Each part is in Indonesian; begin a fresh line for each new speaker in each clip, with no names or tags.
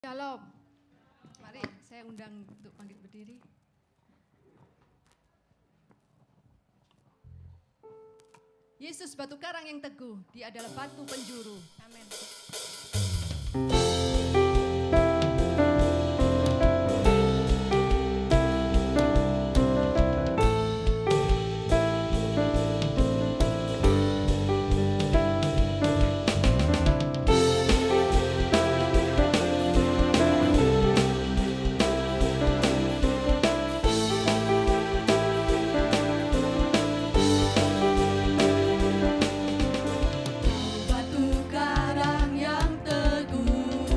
Shalom. Mari saya undang untuk bangkit berdiri. Yesus batu karang yang teguh, Dia adalah batu penjuru. Amin. Batu karang yang teguh,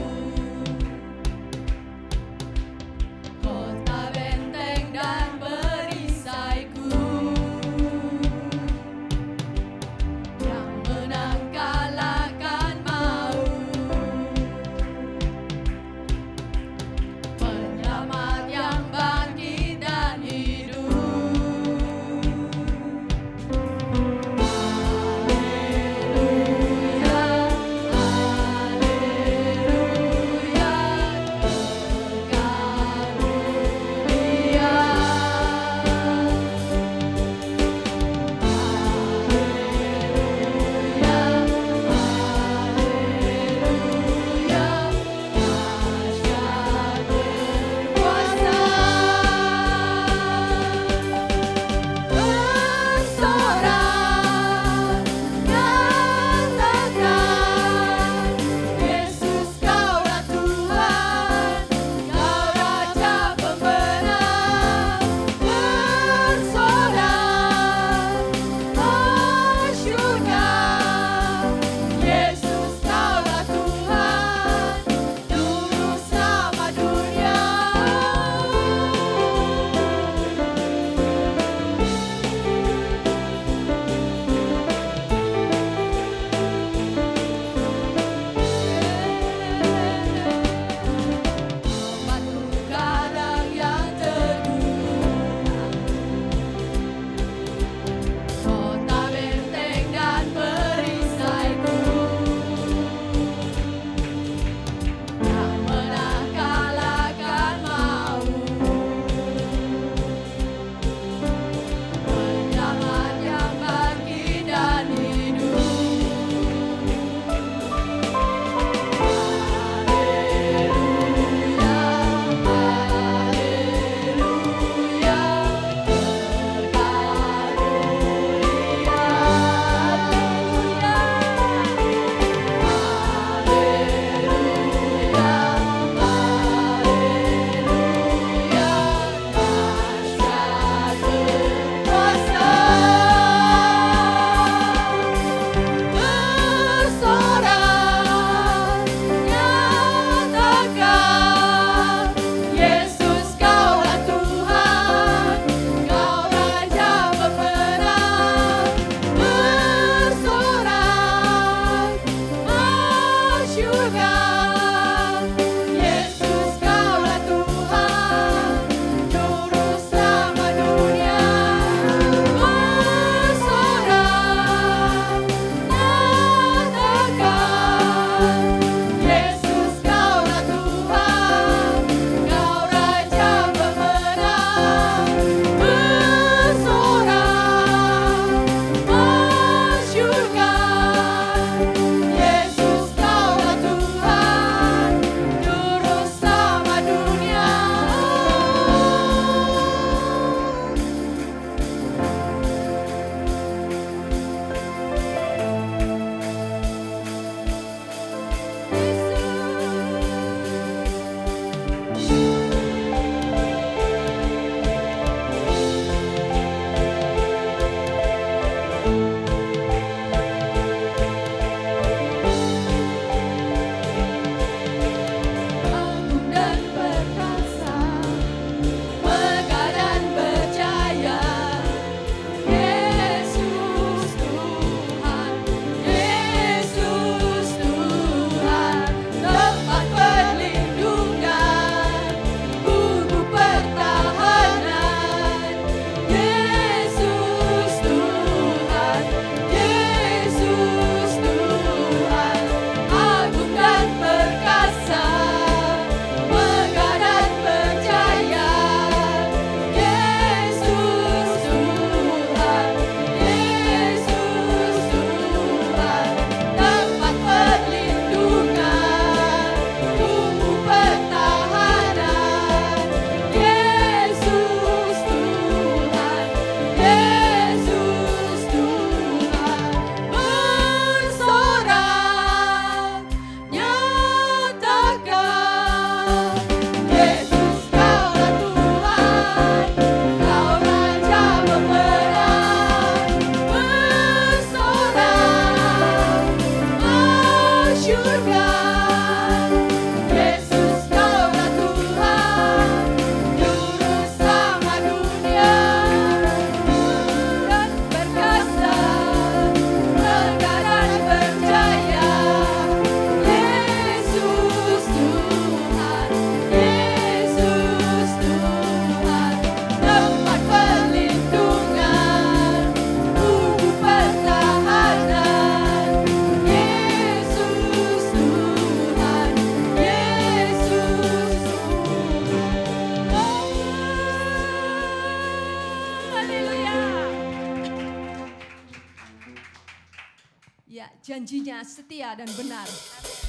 janjinya setia dan benar.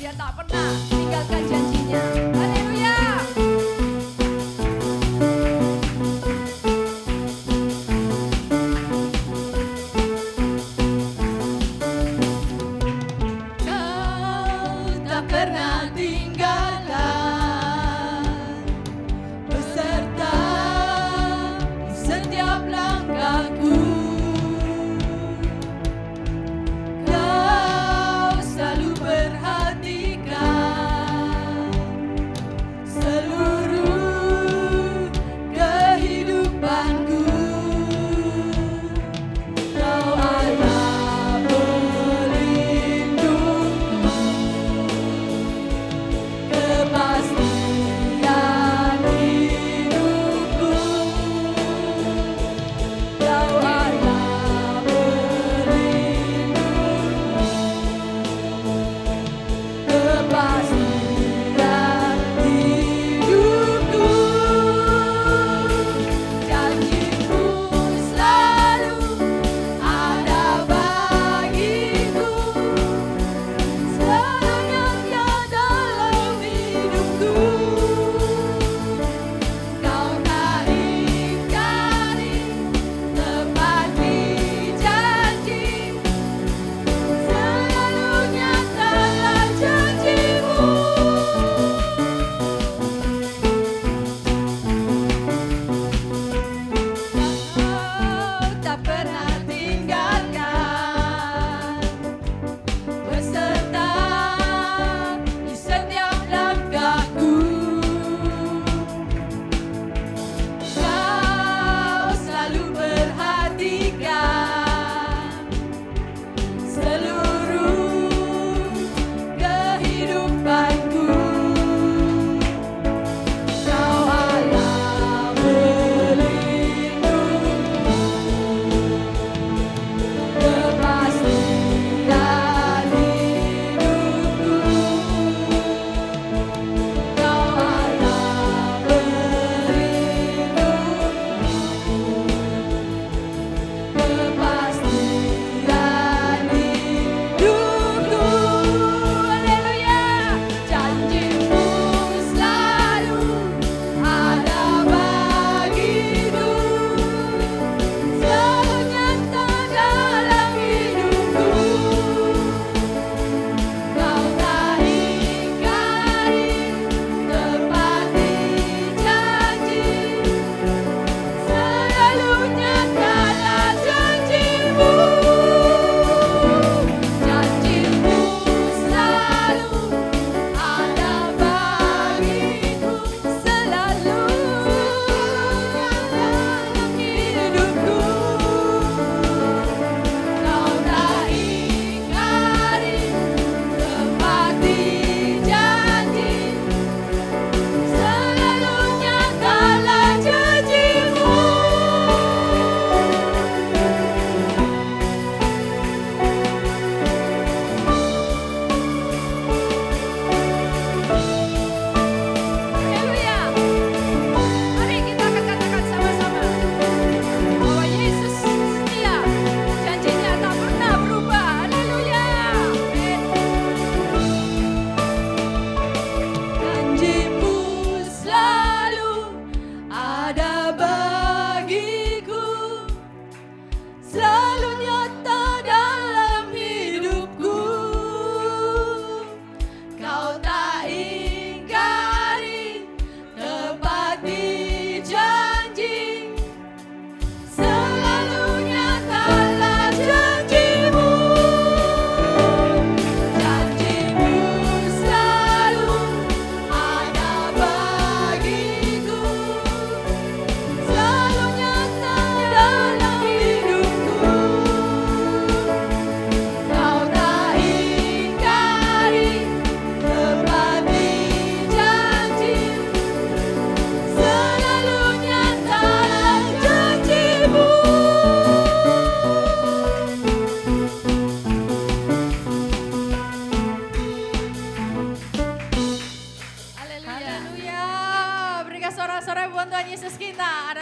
Dia tak pernah tinggalkan janjinya. Haleluya.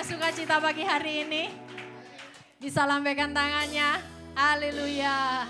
sukacita pagi hari ini. Bisa lambaikan tangannya. Haleluya.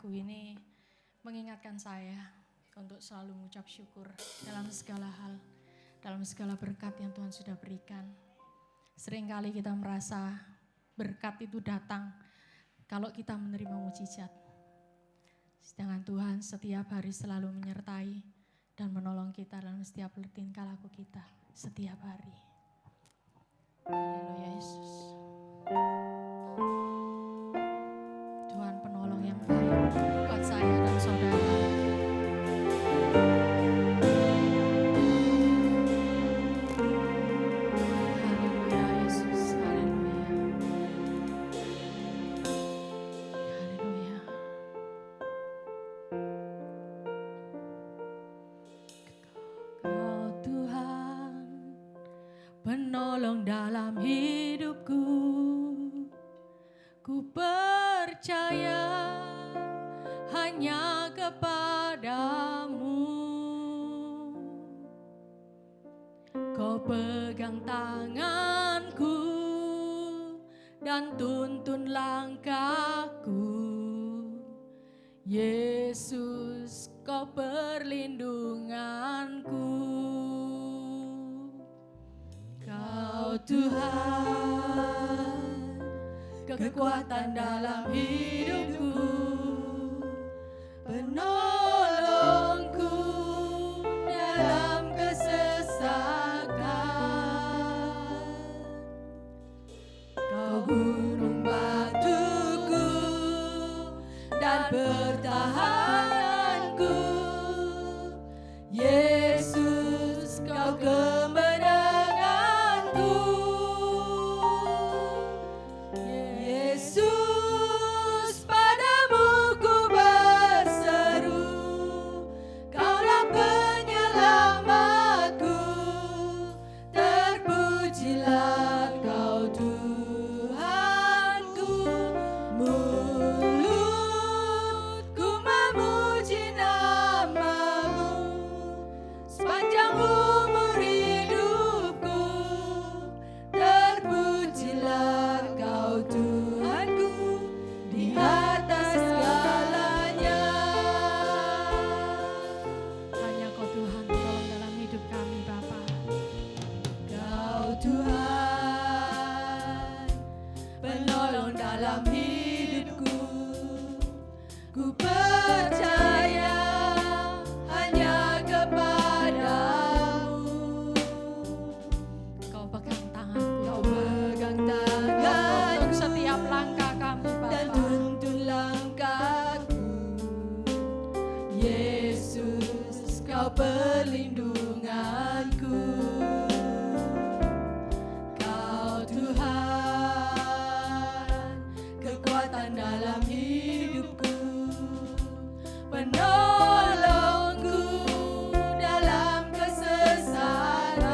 Lagu ini mengingatkan saya untuk selalu mengucap syukur dalam segala hal, dalam segala berkat yang Tuhan sudah berikan. Seringkali kita merasa berkat itu datang kalau kita menerima mujizat. Sedangkan Tuhan setiap hari selalu menyertai dan menolong kita dalam setiap tingkah laku kita setiap hari. Haleluya Yesus. Tuhan penolong yang baik buat saya dan saudara. Haleluya Yesus. Haleluya. Haleluya. Kau Tuhan penolong dalam hidupku, ku percaya hanya kepadamu. Kau pegang tanganku dan tuntun langkahku. Yesus, kau perlindunganku. Kau Tuhan, kekuatan dalam hidupku, penolongku dalam kesesakan. Kau gunung batuku dan pertahananku. Yesus, kau kemenanganku. Yesus, padamu ku berseru, Kaulah penyelamatku. Terpujilah Kau Tuhanku. Mulutku memuji nama-Mu sepanjang umur hidupku. Terpujilah Kau Tuhanku di atas segalanya. Hanya Kau Tuhan penolong dalam hidup kami Bapa. Kau Tuhan penolong dalam hidupku, ku percaya hanya kepadamu. Kau pegang tanganku, Kau pegang tanganku setiap langkah kami Bapa, dan tuntun langkahku. Yesus, Kau perlindunganku. Kau Tuhan, kekuatan dalam hidupku, penolongku dalam kesesakan.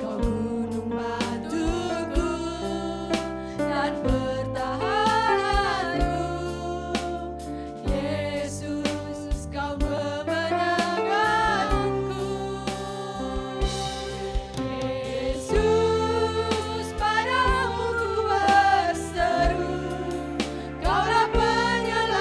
Kau gunung batuku dan pertahananku. Yesus, Kau kemenanganku. Yesus, padamu ku berseru, Kaulah penyelamatku.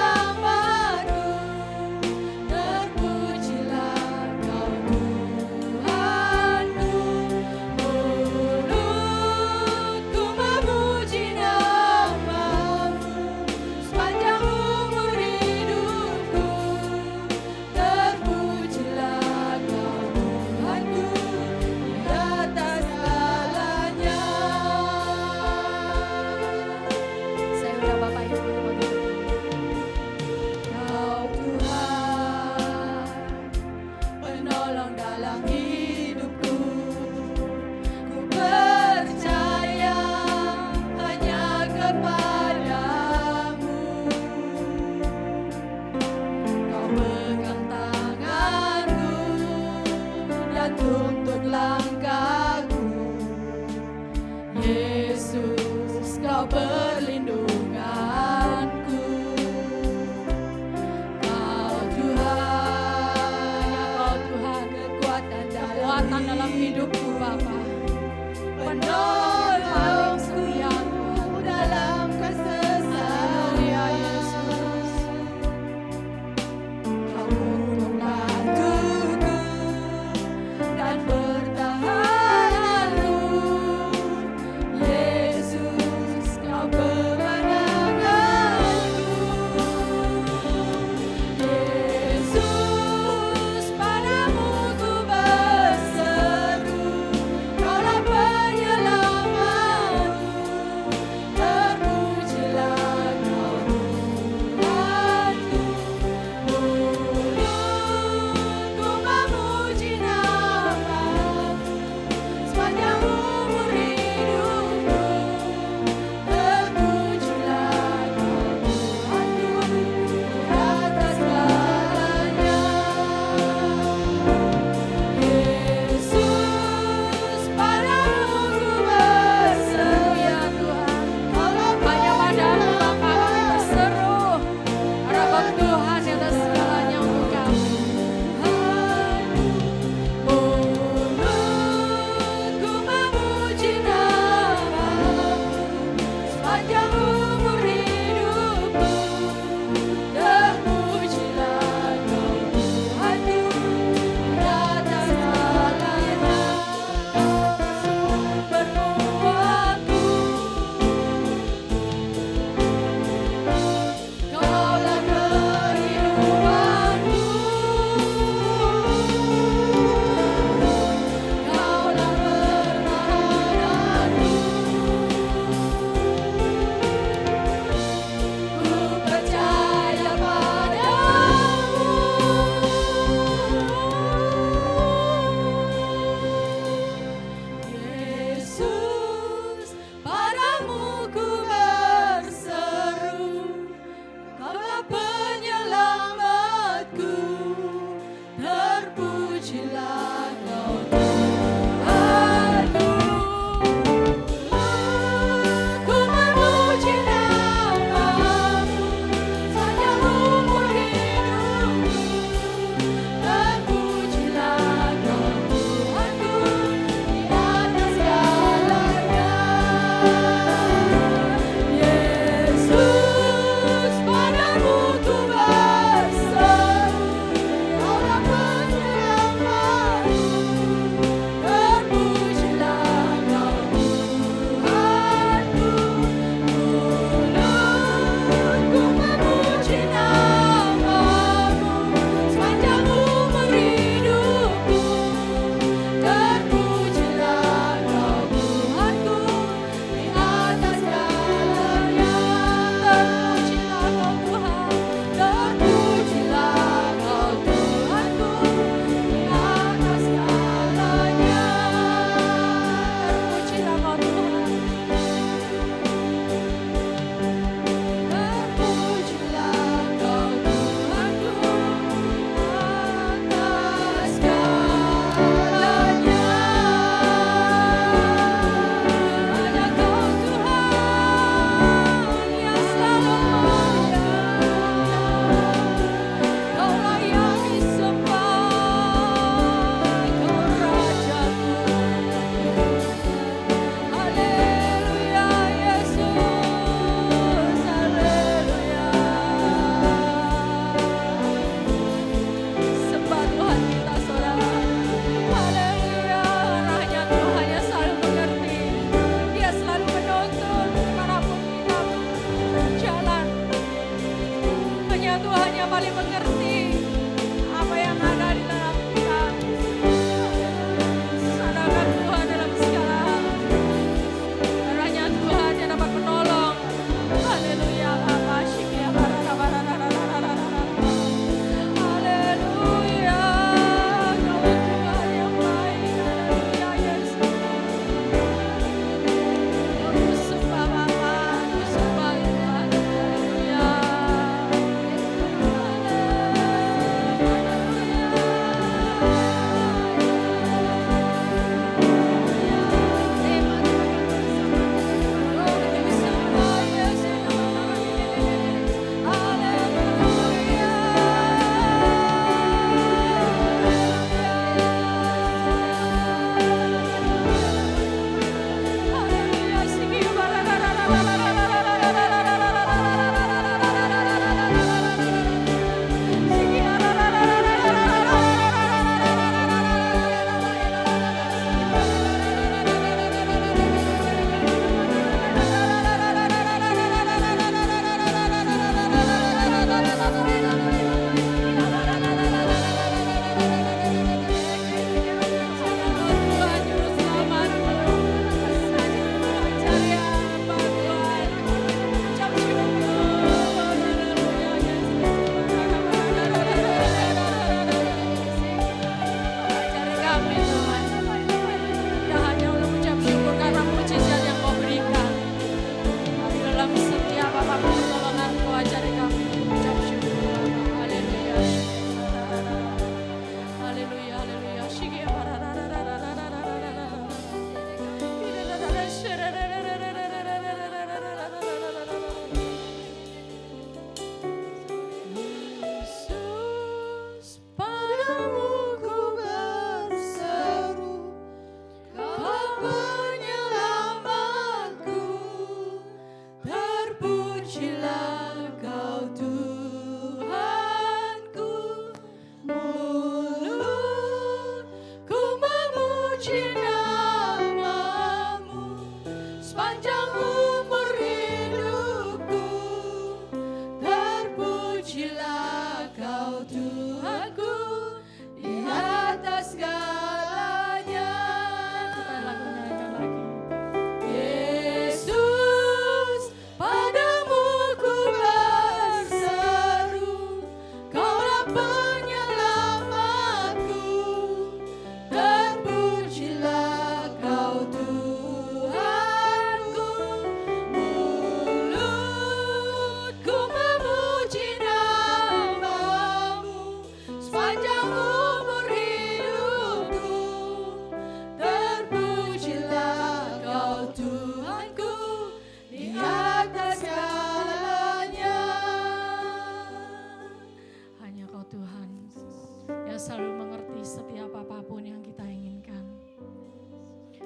Tuhan yang paling mengerti apa yang ada di dalam kita. Sadarkan Tuhan dalam segala hal. Hanya Tuhan yang dapat menolong. Haleluya. Haleluya. Kau Tuhan yang baik. Haleluya Yesus. Aku sembah Bapa, aku sembah Tuhan. Haleluya.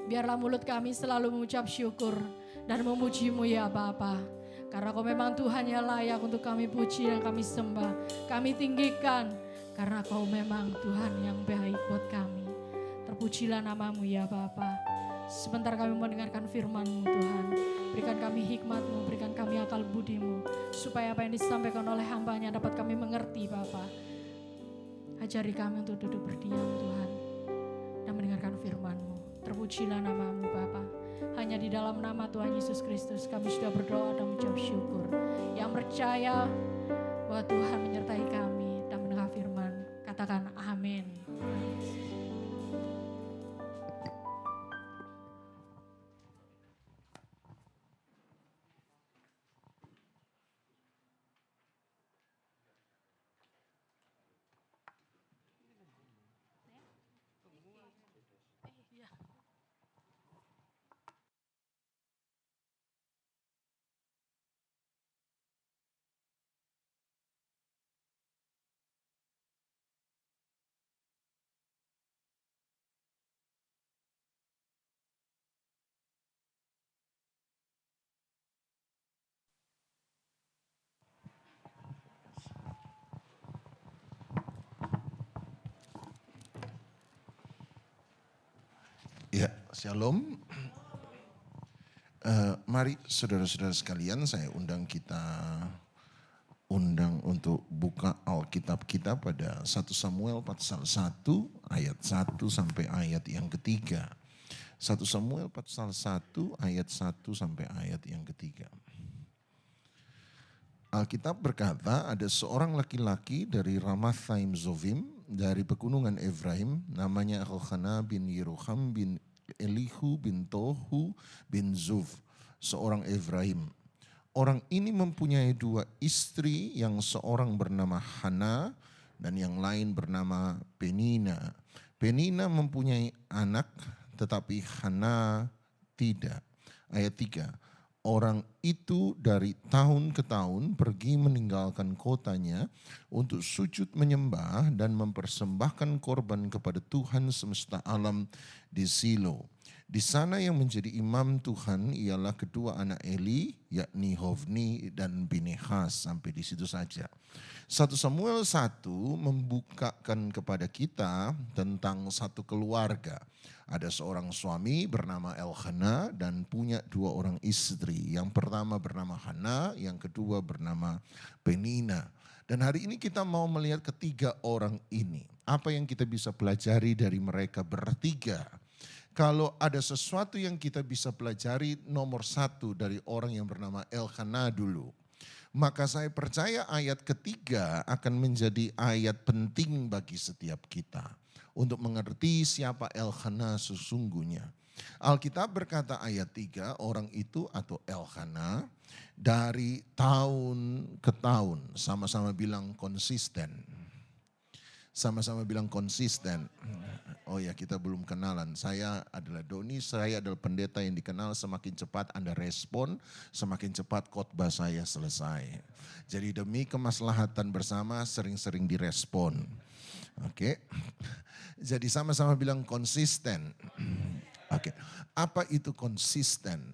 Biarlah mulut kami selalu mengucap syukur dan memuji-Mu ya Bapa. Karena Kau memang Tuhan yang layak untuk kami puji dan kami sembah. Kami tinggikan karena Kau memang Tuhan yang baik buat kami. Terpujilah nama-Mu ya Bapa. Sebentar kami mendengarkan firman-Mu Tuhan. Berikan kami hikmat-Mu, berikan kami akal budi-Mu. Supaya apa yang disampaikan oleh hamba-Nya dapat kami mengerti Bapa. Ajari kami untuk duduk berdiam Tuhan. Dan mendengarkan firman-Mu. Terpujilah nama-Mu Bapa. Hanya di dalam nama Tuhan Yesus Kristus kami sudah berdoa dan mengucap syukur. Yang percaya bahwa Tuhan menyertai kami dan mendengar firman, katakan amin.
Ya, shalom. Mari saudara-saudara sekalian, saya undang untuk buka Alkitab kita pada 1 Samuel pasal 1 ayat 1 sampai ayat yang ketiga. 1 Samuel pasal 1 ayat 1 sampai ayat yang ketiga. Alkitab berkata ada seorang laki-laki dari Ramathaim Zovim dari pegunungan Efraim, namanya Elkanah bin Yeroham bin Elihu bin Tohu bin Zuf, seorang Efraim. Orang ini mempunyai dua istri, yang seorang bernama Hana dan yang lain bernama Penina. Penina mempunyai anak tetapi Hana tidak. Ayat 3. Orang itu dari tahun ke tahun pergi meninggalkan kotanya untuk sujud menyembah dan mempersembahkan korban kepada Tuhan semesta alam di Silo. Di sana yang menjadi imam Tuhan ialah kedua anak Eli, yakni Hofni dan Pinehas. Sampai di situ saja. 1 Samuel 1 membukakan kepada kita tentang satu keluarga. Ada seorang suami bernama Elkanah dan punya dua orang istri. Yang pertama bernama Hana, yang kedua bernama Penina. Dan hari ini kita mau melihat ketiga orang ini. Apa yang kita bisa pelajari dari mereka bertiga? Kalau ada sesuatu yang kita bisa pelajari, nomor satu dari orang yang bernama Elkanah dulu. Maka saya percaya ayat ketiga akan menjadi ayat penting bagi setiap kita. Untuk mengerti siapa Elkanah sesungguhnya. Alkitab berkata ayat 3, orang itu atau Elkanah dari tahun ke tahun. Sama-sama bilang konsisten. Sama-sama bilang konsisten. Oh ya, kita belum kenalan. Saya adalah Doni, saya adalah pendeta yang dikenal semakin cepat Anda respon, semakin cepat khotbah saya selesai. Jadi demi kemaslahatan bersama sering-sering direspon. Oke. Jadi sama-sama bilang konsisten. Oke. Apa itu konsisten?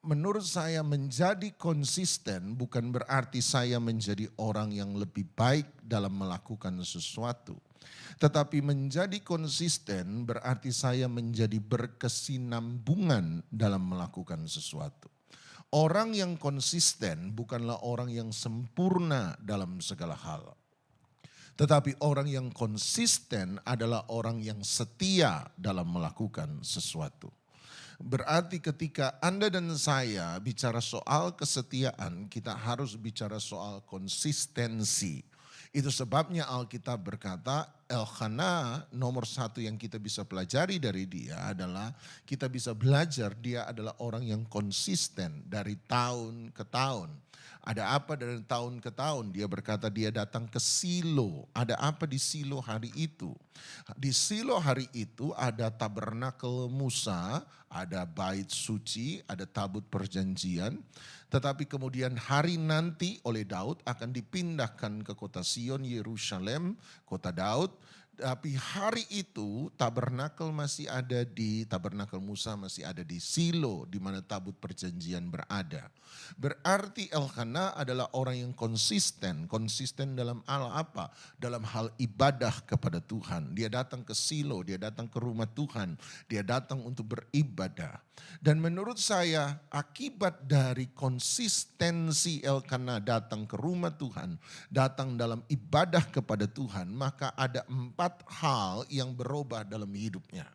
Menurut saya menjadi konsisten bukan berarti saya menjadi orang yang lebih baik dalam melakukan sesuatu. Tetapi menjadi konsisten berarti saya menjadi berkesinambungan dalam melakukan sesuatu. Orang yang konsisten bukanlah orang yang sempurna dalam segala hal. Tetapi orang yang konsisten adalah orang yang setia dalam melakukan sesuatu. Berarti ketika Anda dan saya bicara soal kesetiaan, kita harus bicara soal konsistensi. Itu sebabnya Alkitab berkata Elkanah nomor satu yang kita bisa pelajari dari dia adalah kita bisa belajar dia adalah orang yang konsisten dari tahun ke tahun. Ada apa dari tahun ke tahun? Dia berkata dia datang ke Silo. Ada apa di Silo hari itu? Di Silo hari itu ada tabernakel Musa, ada bait suci, ada tabut perjanjian. Tetapi kemudian hari nanti oleh Daud akan dipindahkan ke kota Sion, Yerusalem, kota Daud. Tapi hari itu tabernakel masih ada di, tabernakel Musa masih ada di Silo di mana tabut perjanjian berada. Berarti Elkanah adalah orang yang konsisten. Konsisten dalam hal apa? Dalam hal ibadah kepada Tuhan. Dia datang ke Silo, dia datang ke rumah Tuhan. Dia datang untuk beribadah. Dan menurut saya akibat dari konsistensi Elkanah datang ke rumah Tuhan, datang dalam ibadah kepada Tuhan, maka ada 4 hal yang berubah dalam hidupnya.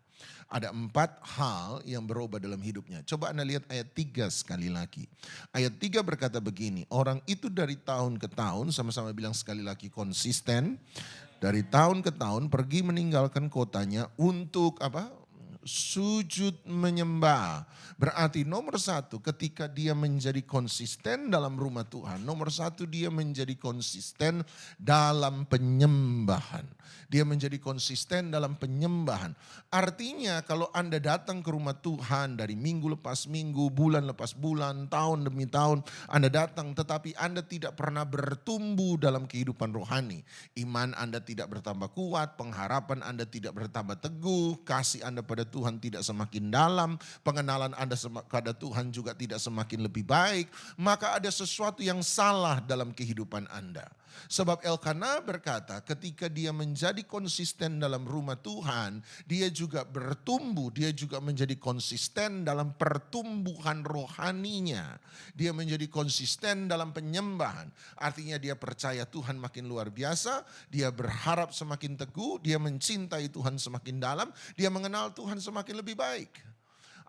Ada 4 hal yang berubah dalam hidupnya. Coba Anda lihat ayat 3 sekali lagi. Ayat 3 berkata begini, orang itu dari tahun ke tahun, sama-sama bilang sekali lagi konsisten. Dari tahun ke tahun pergi meninggalkan kotanya untuk apa? Sujud menyembah. Berarti nomor satu ketika dia menjadi konsisten dalam rumah Tuhan. Nomor satu dia menjadi konsisten dalam penyembahan. Dia menjadi konsisten dalam penyembahan. Artinya kalau Anda datang ke rumah Tuhan dari minggu lepas minggu, bulan lepas bulan, tahun demi tahun. Anda datang tetapi Anda tidak pernah bertumbuh dalam kehidupan rohani. Iman Anda tidak bertambah kuat, pengharapan Anda tidak bertambah teguh, kasih Anda pada Tuhan tidak semakin dalam, pengenalan Anda kepada Tuhan juga tidak semakin lebih baik, maka ada sesuatu yang salah dalam kehidupan Anda. Sebab Elkanah berkata ketika dia menjadi konsisten dalam rumah Tuhan, dia juga bertumbuh, dia juga menjadi konsisten dalam pertumbuhan rohaninya. Dia menjadi konsisten dalam penyembahan. Artinya dia percaya Tuhan makin luar biasa, dia berharap semakin teguh, dia mencintai Tuhan semakin dalam, dia mengenal Tuhan semakin lebih baik.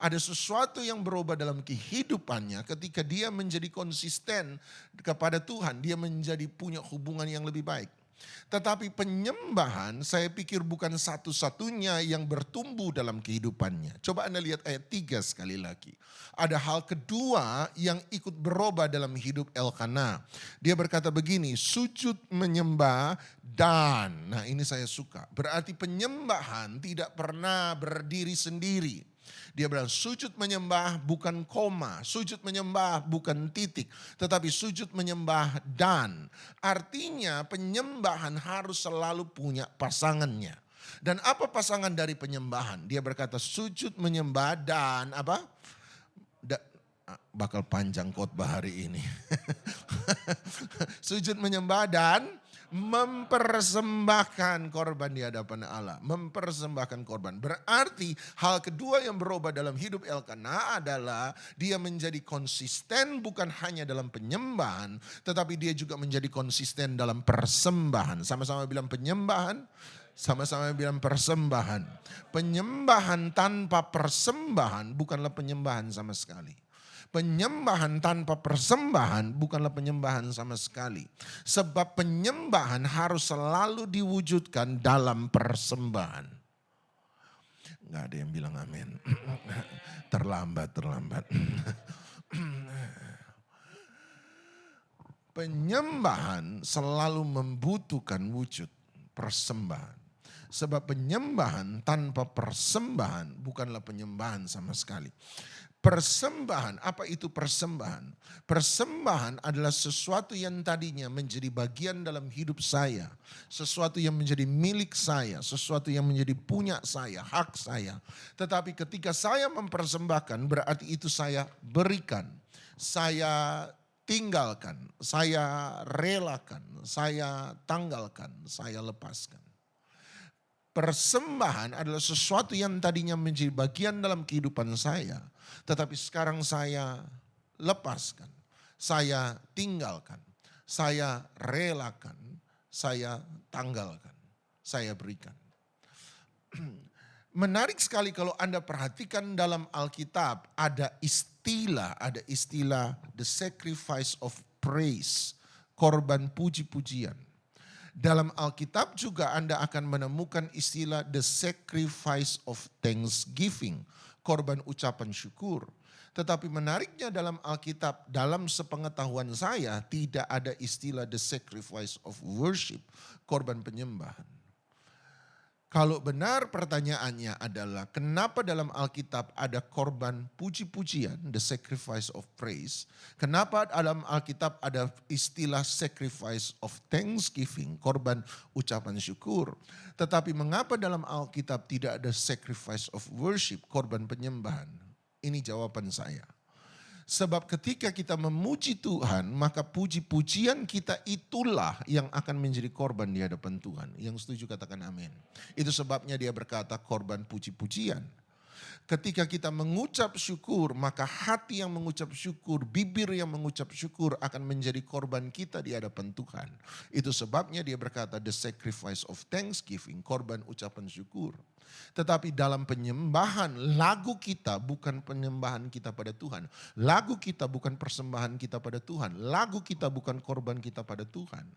Ada sesuatu yang berubah dalam kehidupannya ketika dia menjadi konsisten kepada Tuhan. Dia menjadi punya hubungan yang lebih baik. Tetapi penyembahan saya pikir bukan satu-satunya yang bertumbuh dalam kehidupannya. Coba Anda lihat ayat 3 sekali lagi. Ada hal kedua yang ikut berubah dalam hidup Elkanah. Dia berkata begini, sujud menyembah dan, nah ini saya suka. Berarti penyembahan tidak pernah berdiri sendiri. Dia bilang sujud menyembah bukan koma, sujud menyembah bukan titik, tetapi sujud menyembah dan. Artinya penyembahan harus selalu punya pasangannya. Dan apa pasangan dari penyembahan? Dia berkata sujud menyembah dan apa? Bakal panjang khotbah hari ini. Sujud menyembah dan mempersembahkan korban di hadapan Allah. Mempersembahkan korban. Berarti hal kedua yang berubah dalam hidup Elkanah adalah dia menjadi konsisten bukan hanya dalam penyembahan, tetapi dia juga menjadi konsisten dalam persembahan. Sama-sama bilang penyembahan, sama-sama bilang persembahan. Penyembahan tanpa persembahan bukanlah penyembahan sama sekali. Penyembahan tanpa persembahan bukanlah penyembahan sama sekali. Sebab penyembahan harus selalu diwujudkan dalam persembahan. Nggak ada yang bilang amin. Terlambat. Penyembahan selalu membutuhkan wujud persembahan. Sebab penyembahan tanpa persembahan bukanlah penyembahan sama sekali. Persembahan, apa itu persembahan? Persembahan adalah sesuatu yang tadinya menjadi bagian dalam hidup saya. Sesuatu yang menjadi milik saya, sesuatu yang menjadi punya saya, hak saya. Tetapi ketika saya mempersembahkan berarti itu saya berikan, saya tinggalkan, saya relakan, saya tanggalkan, saya lepaskan. Persembahan adalah sesuatu yang tadinya menjadi bagian dalam kehidupan saya, tetapi sekarang saya lepaskan, saya tinggalkan, saya relakan, saya tanggalkan, saya berikan. Menarik sekali kalau Anda perhatikan dalam Alkitab ada istilah the sacrifice of praise, korban puji-pujian. Dalam Alkitab juga Anda akan menemukan istilah the sacrifice of thanksgiving, korban ucapan syukur. Tetapi menariknya dalam Alkitab, dalam sepengetahuan saya tidak ada istilah the sacrifice of worship, korban penyembahan. Kalau benar pertanyaannya adalah kenapa dalam Alkitab ada korban puji-pujian, the sacrifice of praise. Kenapa dalam Alkitab ada istilah sacrifice of thanksgiving, korban ucapan syukur. Tetapi mengapa dalam Alkitab tidak ada sacrifice of worship, korban penyembahan? Ini jawaban saya. Sebab ketika kita memuji Tuhan, maka puji-pujian kita itulah yang akan menjadi korban di hadapan Tuhan. Yang setuju katakan amin. Itu sebabnya dia berkata korban puji-pujian. Ketika kita mengucap syukur, maka hati yang mengucap syukur, bibir yang mengucap syukur akan menjadi korban kita di hadapan Tuhan. Itu sebabnya dia berkata the sacrifice of thanksgiving, korban ucapan syukur. Tetapi dalam penyembahan, lagu kita bukan penyembahan kita pada Tuhan. Lagu kita bukan persembahan kita pada Tuhan. Lagu kita bukan korban kita pada Tuhan.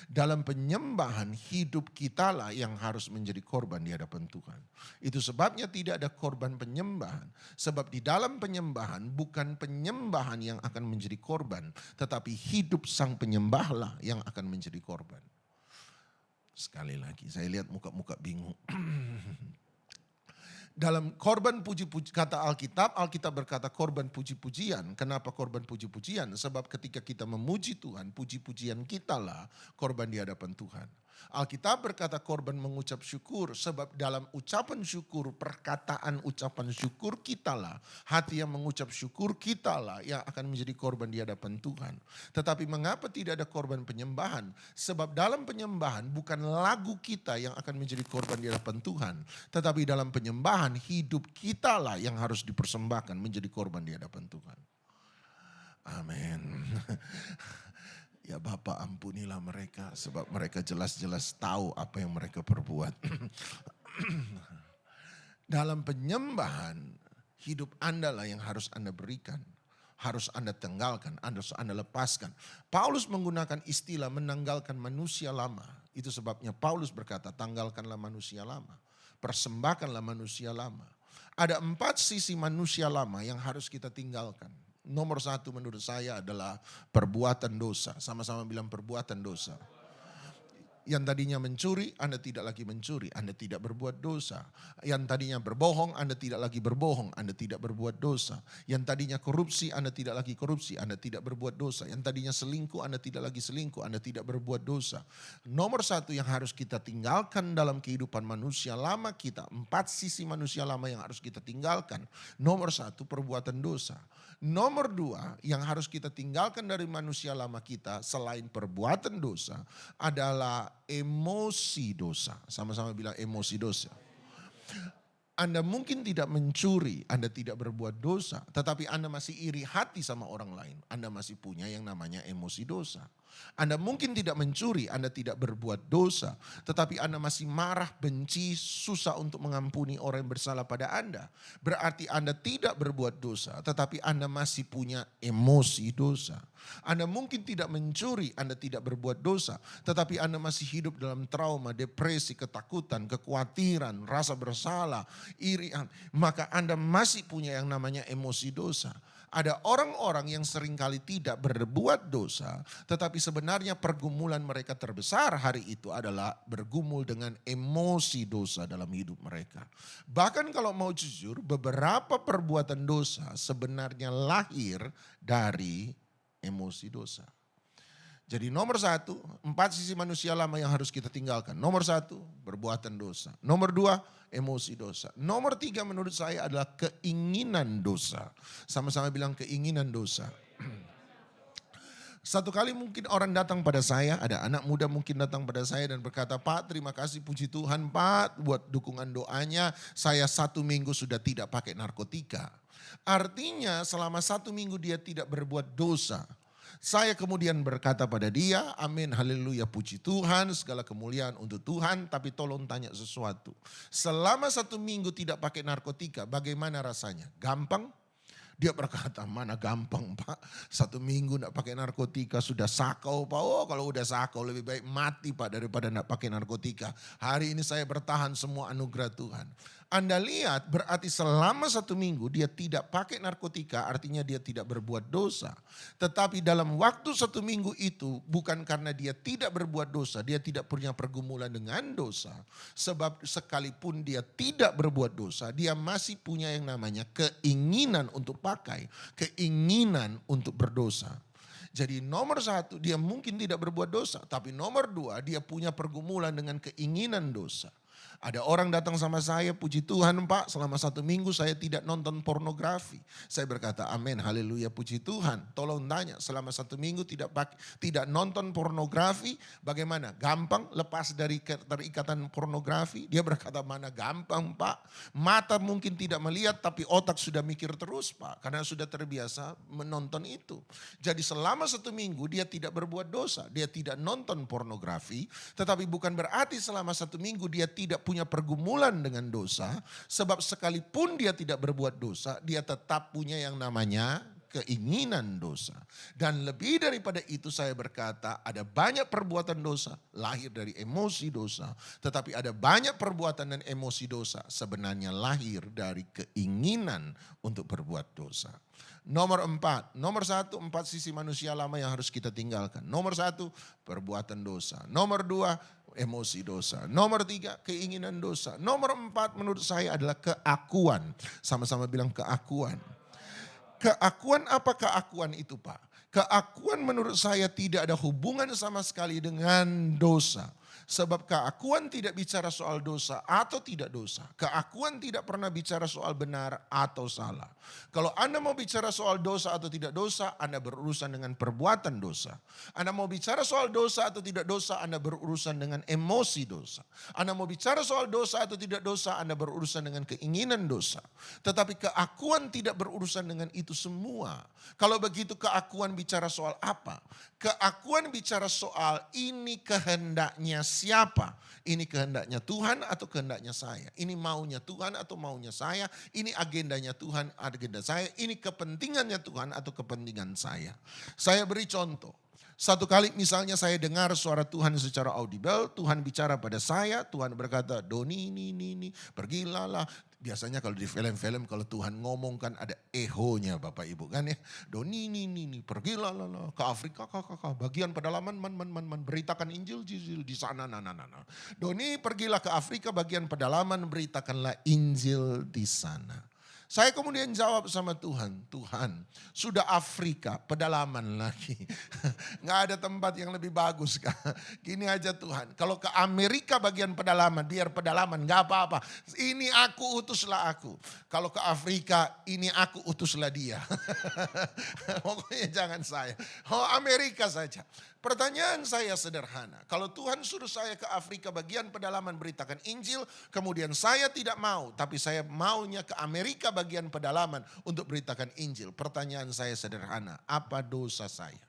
Dalam penyembahan, hidup kitalah yang harus menjadi korban di hadapan Tuhan. Itu sebabnya tidak ada korban penyembahan. Sebab di dalam penyembahan bukan penyembahan yang akan menjadi korban. Tetapi hidup sang penyembahlah yang akan menjadi korban. Sekali lagi, saya lihat muka-muka bingung. Dalam korban puji-puji, kata Alkitab berkata korban puji-pujian. Kenapa korban puji-pujian? Sebab ketika kita memuji Tuhan, puji-pujian kita lah korban di hadapan Tuhan. Alkitab berkata korban mengucap syukur, sebab dalam ucapan syukur, perkataan ucapan syukur kita lah, hati yang mengucap syukur kita lah yang akan menjadi korban di hadapan Tuhan. Tetapi mengapa tidak ada korban penyembahan? Sebab dalam penyembahan bukan lagu kita yang akan menjadi korban di hadapan Tuhan, tetapi dalam penyembahan hidup kita lah yang harus dipersembahkan menjadi korban di hadapan Tuhan. Amin. Ya Bapa, ampunilah mereka sebab mereka jelas-jelas tahu apa yang mereka perbuat. Dalam penyembahan hidup Anda lah yang harus Anda berikan. Harus Anda tanggalkan, harus Anda lepaskan. Paulus menggunakan istilah menanggalkan manusia lama. Itu sebabnya Paulus berkata tanggalkanlah manusia lama. Persembahkanlah manusia lama. Ada 4 sisi manusia lama yang harus kita tinggalkan. Nomor 1 menurut saya adalah perbuatan dosa. Sama-sama bilang perbuatan dosa. Yang tadinya mencuri, Anda tidak lagi mencuri, Anda tidak berbuat dosa. Yang tadinya berbohong, Anda tidak lagi berbohong, Anda tidak berbuat dosa. Yang tadinya korupsi, Anda tidak lagi korupsi, Anda tidak berbuat dosa. Yang tadinya selingkuh, Anda tidak lagi selingkuh, Anda tidak berbuat dosa. Nomor 1 yang harus kita tinggalkan dalam kehidupan manusia lama kita, 4 sisi manusia lama yang harus kita tinggalkan. Nomor 1 perbuatan dosa. Nomor 2 yang harus kita tinggalkan dari manusia lama kita selain perbuatan dosa adalah emosi dosa. Sama-sama bilang emosi dosa. Anda mungkin tidak mencuri, Anda tidak berbuat dosa, tetapi Anda masih iri hati sama orang lain. Anda masih punya yang namanya emosi dosa. Anda mungkin tidak mencuri, Anda tidak berbuat dosa, tetapi Anda masih marah, benci, susah untuk mengampuni orang yang bersalah pada Anda. Berarti Anda tidak berbuat dosa, tetapi Anda masih punya emosi dosa. Anda mungkin tidak mencuri, Anda tidak berbuat dosa, tetapi Anda masih hidup dalam trauma, depresi, ketakutan, kekhawatiran, rasa bersalah, irian. Maka Anda masih punya yang namanya emosi dosa. Ada orang-orang yang seringkali tidak berbuat dosa, tetapi sebenarnya pergumulan mereka terbesar hari itu adalah bergumul dengan emosi dosa dalam hidup mereka. Bahkan kalau mau jujur, beberapa perbuatan dosa sebenarnya lahir dari emosi dosa. Jadi nomor 1, 4 sisi manusia lama yang harus kita tinggalkan. Nomor 1, perbuatan dosa. Nomor 2, emosi dosa. Nomor 3 menurut saya adalah keinginan dosa. Sama-sama bilang keinginan dosa. Satu kali mungkin orang datang pada saya, ada anak muda mungkin datang pada saya dan berkata, Pak terima kasih puji Tuhan Pak buat dukungan doanya. Saya 1 minggu sudah tidak pakai narkotika. Artinya selama 1 minggu dia tidak berbuat dosa. Saya kemudian berkata pada dia, amin, haleluya, puji Tuhan, segala kemuliaan untuk Tuhan. Tapi tolong tanya sesuatu. Selama 1 minggu tidak pakai narkotika, bagaimana rasanya? Gampang? Dia berkata, mana gampang Pak. 1 minggu tidak pakai narkotika, sudah sakau Pak. Oh kalau udah sakau lebih baik mati Pak daripada tidak pakai narkotika. Hari ini saya bertahan semua anugerah Tuhan. Anda lihat berarti selama 1 minggu dia tidak pakai narkotika, artinya dia tidak berbuat dosa. Tetapi dalam waktu 1 minggu itu bukan karena dia tidak berbuat dosa, dia tidak punya pergumulan dengan dosa. Sebab sekalipun dia tidak berbuat dosa, dia masih punya yang namanya keinginan untuk pakai, keinginan untuk berdosa. Jadi nomor 1 dia mungkin tidak berbuat dosa, tapi nomor 2 dia punya pergumulan dengan keinginan dosa. Ada orang datang sama saya, puji Tuhan Pak, selama 1 minggu saya tidak nonton pornografi. Saya berkata, amin, haleluya, puji Tuhan. Tolong tanya, selama 1 minggu tidak nonton pornografi, bagaimana? Gampang lepas dari keterikatan pornografi? Dia berkata, mana gampang Pak. Mata mungkin tidak melihat, tapi otak sudah mikir terus Pak. Karena sudah terbiasa menonton itu. Jadi selama 1 minggu dia tidak berbuat dosa. Dia tidak nonton pornografi, tetapi bukan berarti selama 1 minggu dia tidak punya pergumulan dengan dosa, sebab sekalipun dia tidak berbuat dosa, dia tetap punya yang namanya keinginan dosa. Dan lebih daripada itu saya berkata, ada banyak perbuatan dosa lahir dari emosi dosa, tetapi ada banyak perbuatan dan emosi dosa sebenarnya lahir dari keinginan untuk berbuat dosa. Nomor 4, nomor 1, 4 sisi manusia lama yang harus kita tinggalkan. Nomor 1, perbuatan dosa. Nomor 2, emosi dosa. Nomor 3, keinginan dosa. Nomor 4 menurut saya adalah keakuan. Sama-sama bilang keakuan. Keakuan apa keakuan itu Pak? Keakuan menurut saya tidak ada hubungan sama sekali dengan dosa. Sebab keakuan tidak bicara soal dosa atau tidak dosa. Keakuan tidak pernah bicara soal benar atau salah. Kalau Anda mau bicara soal dosa atau tidak dosa, Anda berurusan dengan perbuatan dosa. Anda mau bicara soal dosa atau tidak dosa, Anda berurusan dengan emosi dosa. Anda mau bicara soal dosa atau tidak dosa, Anda berurusan dengan keinginan dosa. Tetapi keakuan tidak berurusan dengan itu semua. Kalau begitu keakuan bicara soal apa? Keakuan bicara soal ini kehendaknya siapa? Ini kehendaknya Tuhan atau kehendaknya saya? Ini maunya Tuhan atau maunya saya? Ini agendanya Tuhan, agenda saya. Ini kepentingannya Tuhan atau kepentingan saya. Saya beri contoh. Satu kali misalnya saya dengar suara Tuhan secara audible, Tuhan bicara pada saya, Tuhan berkata, Doni ini, pergilah lah. Biasanya kalau di film-film kalau Tuhan ngomong kan ada ehonya Bapak Ibu kan ya. Doni ini, pergilah lah ke Afrika, bagian pedalaman, beritakan Injil di sana, Doni pergilah ke Afrika, bagian pedalaman, beritakanlah Injil di sana. Saya kemudian jawab sama Tuhan, Tuhan sudah Afrika pedalaman lagi. Nggak ada tempat yang lebih bagus kah? Gini aja Tuhan, kalau ke Amerika bagian pedalaman, biar pedalaman nggak apa-apa. Ini aku utuslah aku. Kalau ke Afrika ini aku utuslah dia. Pokoknya jangan saya. Oh Amerika saja. Pertanyaan saya sederhana, kalau Tuhan suruh saya ke Afrika bagian pedalaman beritakan Injil, kemudian saya tidak mau, tapi saya maunya ke Amerika bagian pedalaman untuk beritakan Injil. Pertanyaan saya sederhana, apa dosa saya?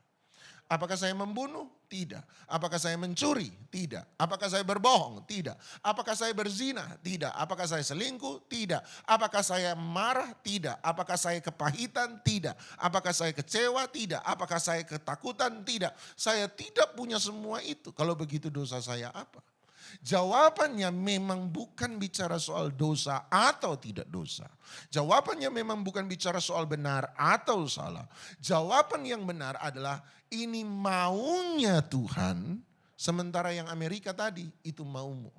Apakah saya membunuh? Tidak. Apakah saya mencuri? Tidak. Apakah saya berbohong? Tidak. Apakah saya berzina? Tidak. Apakah saya selingkuh? Tidak. Apakah saya marah? Tidak. Apakah saya kepahitan? Tidak. Apakah saya kecewa? Tidak. Apakah saya ketakutan? Tidak. Saya tidak punya semua itu. Kalau begitu dosa saya apa? Jawabannya memang bukan bicara soal dosa atau tidak dosa. Jawabannya memang bukan bicara soal benar atau salah. Jawaban yang benar adalah ini maunya Tuhan, sementara yang Amerika tadi itu maumu.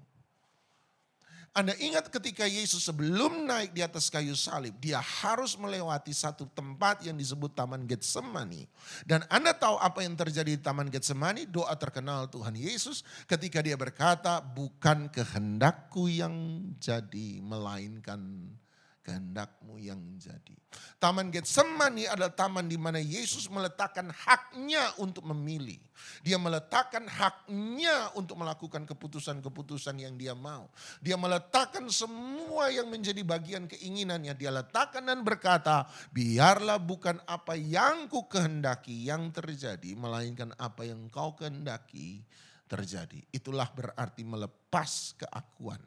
Anda ingat ketika Yesus sebelum naik di atas kayu salib, dia harus melewati satu tempat yang disebut Taman Getsemani. Dan Anda tahu apa yang terjadi di Taman Getsemani? Doa terkenal Tuhan Yesus ketika dia berkata, bukan kehendakku yang jadi, melainkan kehendakmu yang jadi. Taman Getsemani adalah taman di mana Yesus meletakkan haknya untuk memilih. Dia meletakkan haknya untuk melakukan keputusan-keputusan yang dia mau. Dia meletakkan semua yang menjadi bagian keinginannya. Dia letakkan dan berkata, biarlah bukan apa yang ku kehendaki yang terjadi, melainkan apa yang kau kehendaki terjadi. Itulah berarti melepas keakuan.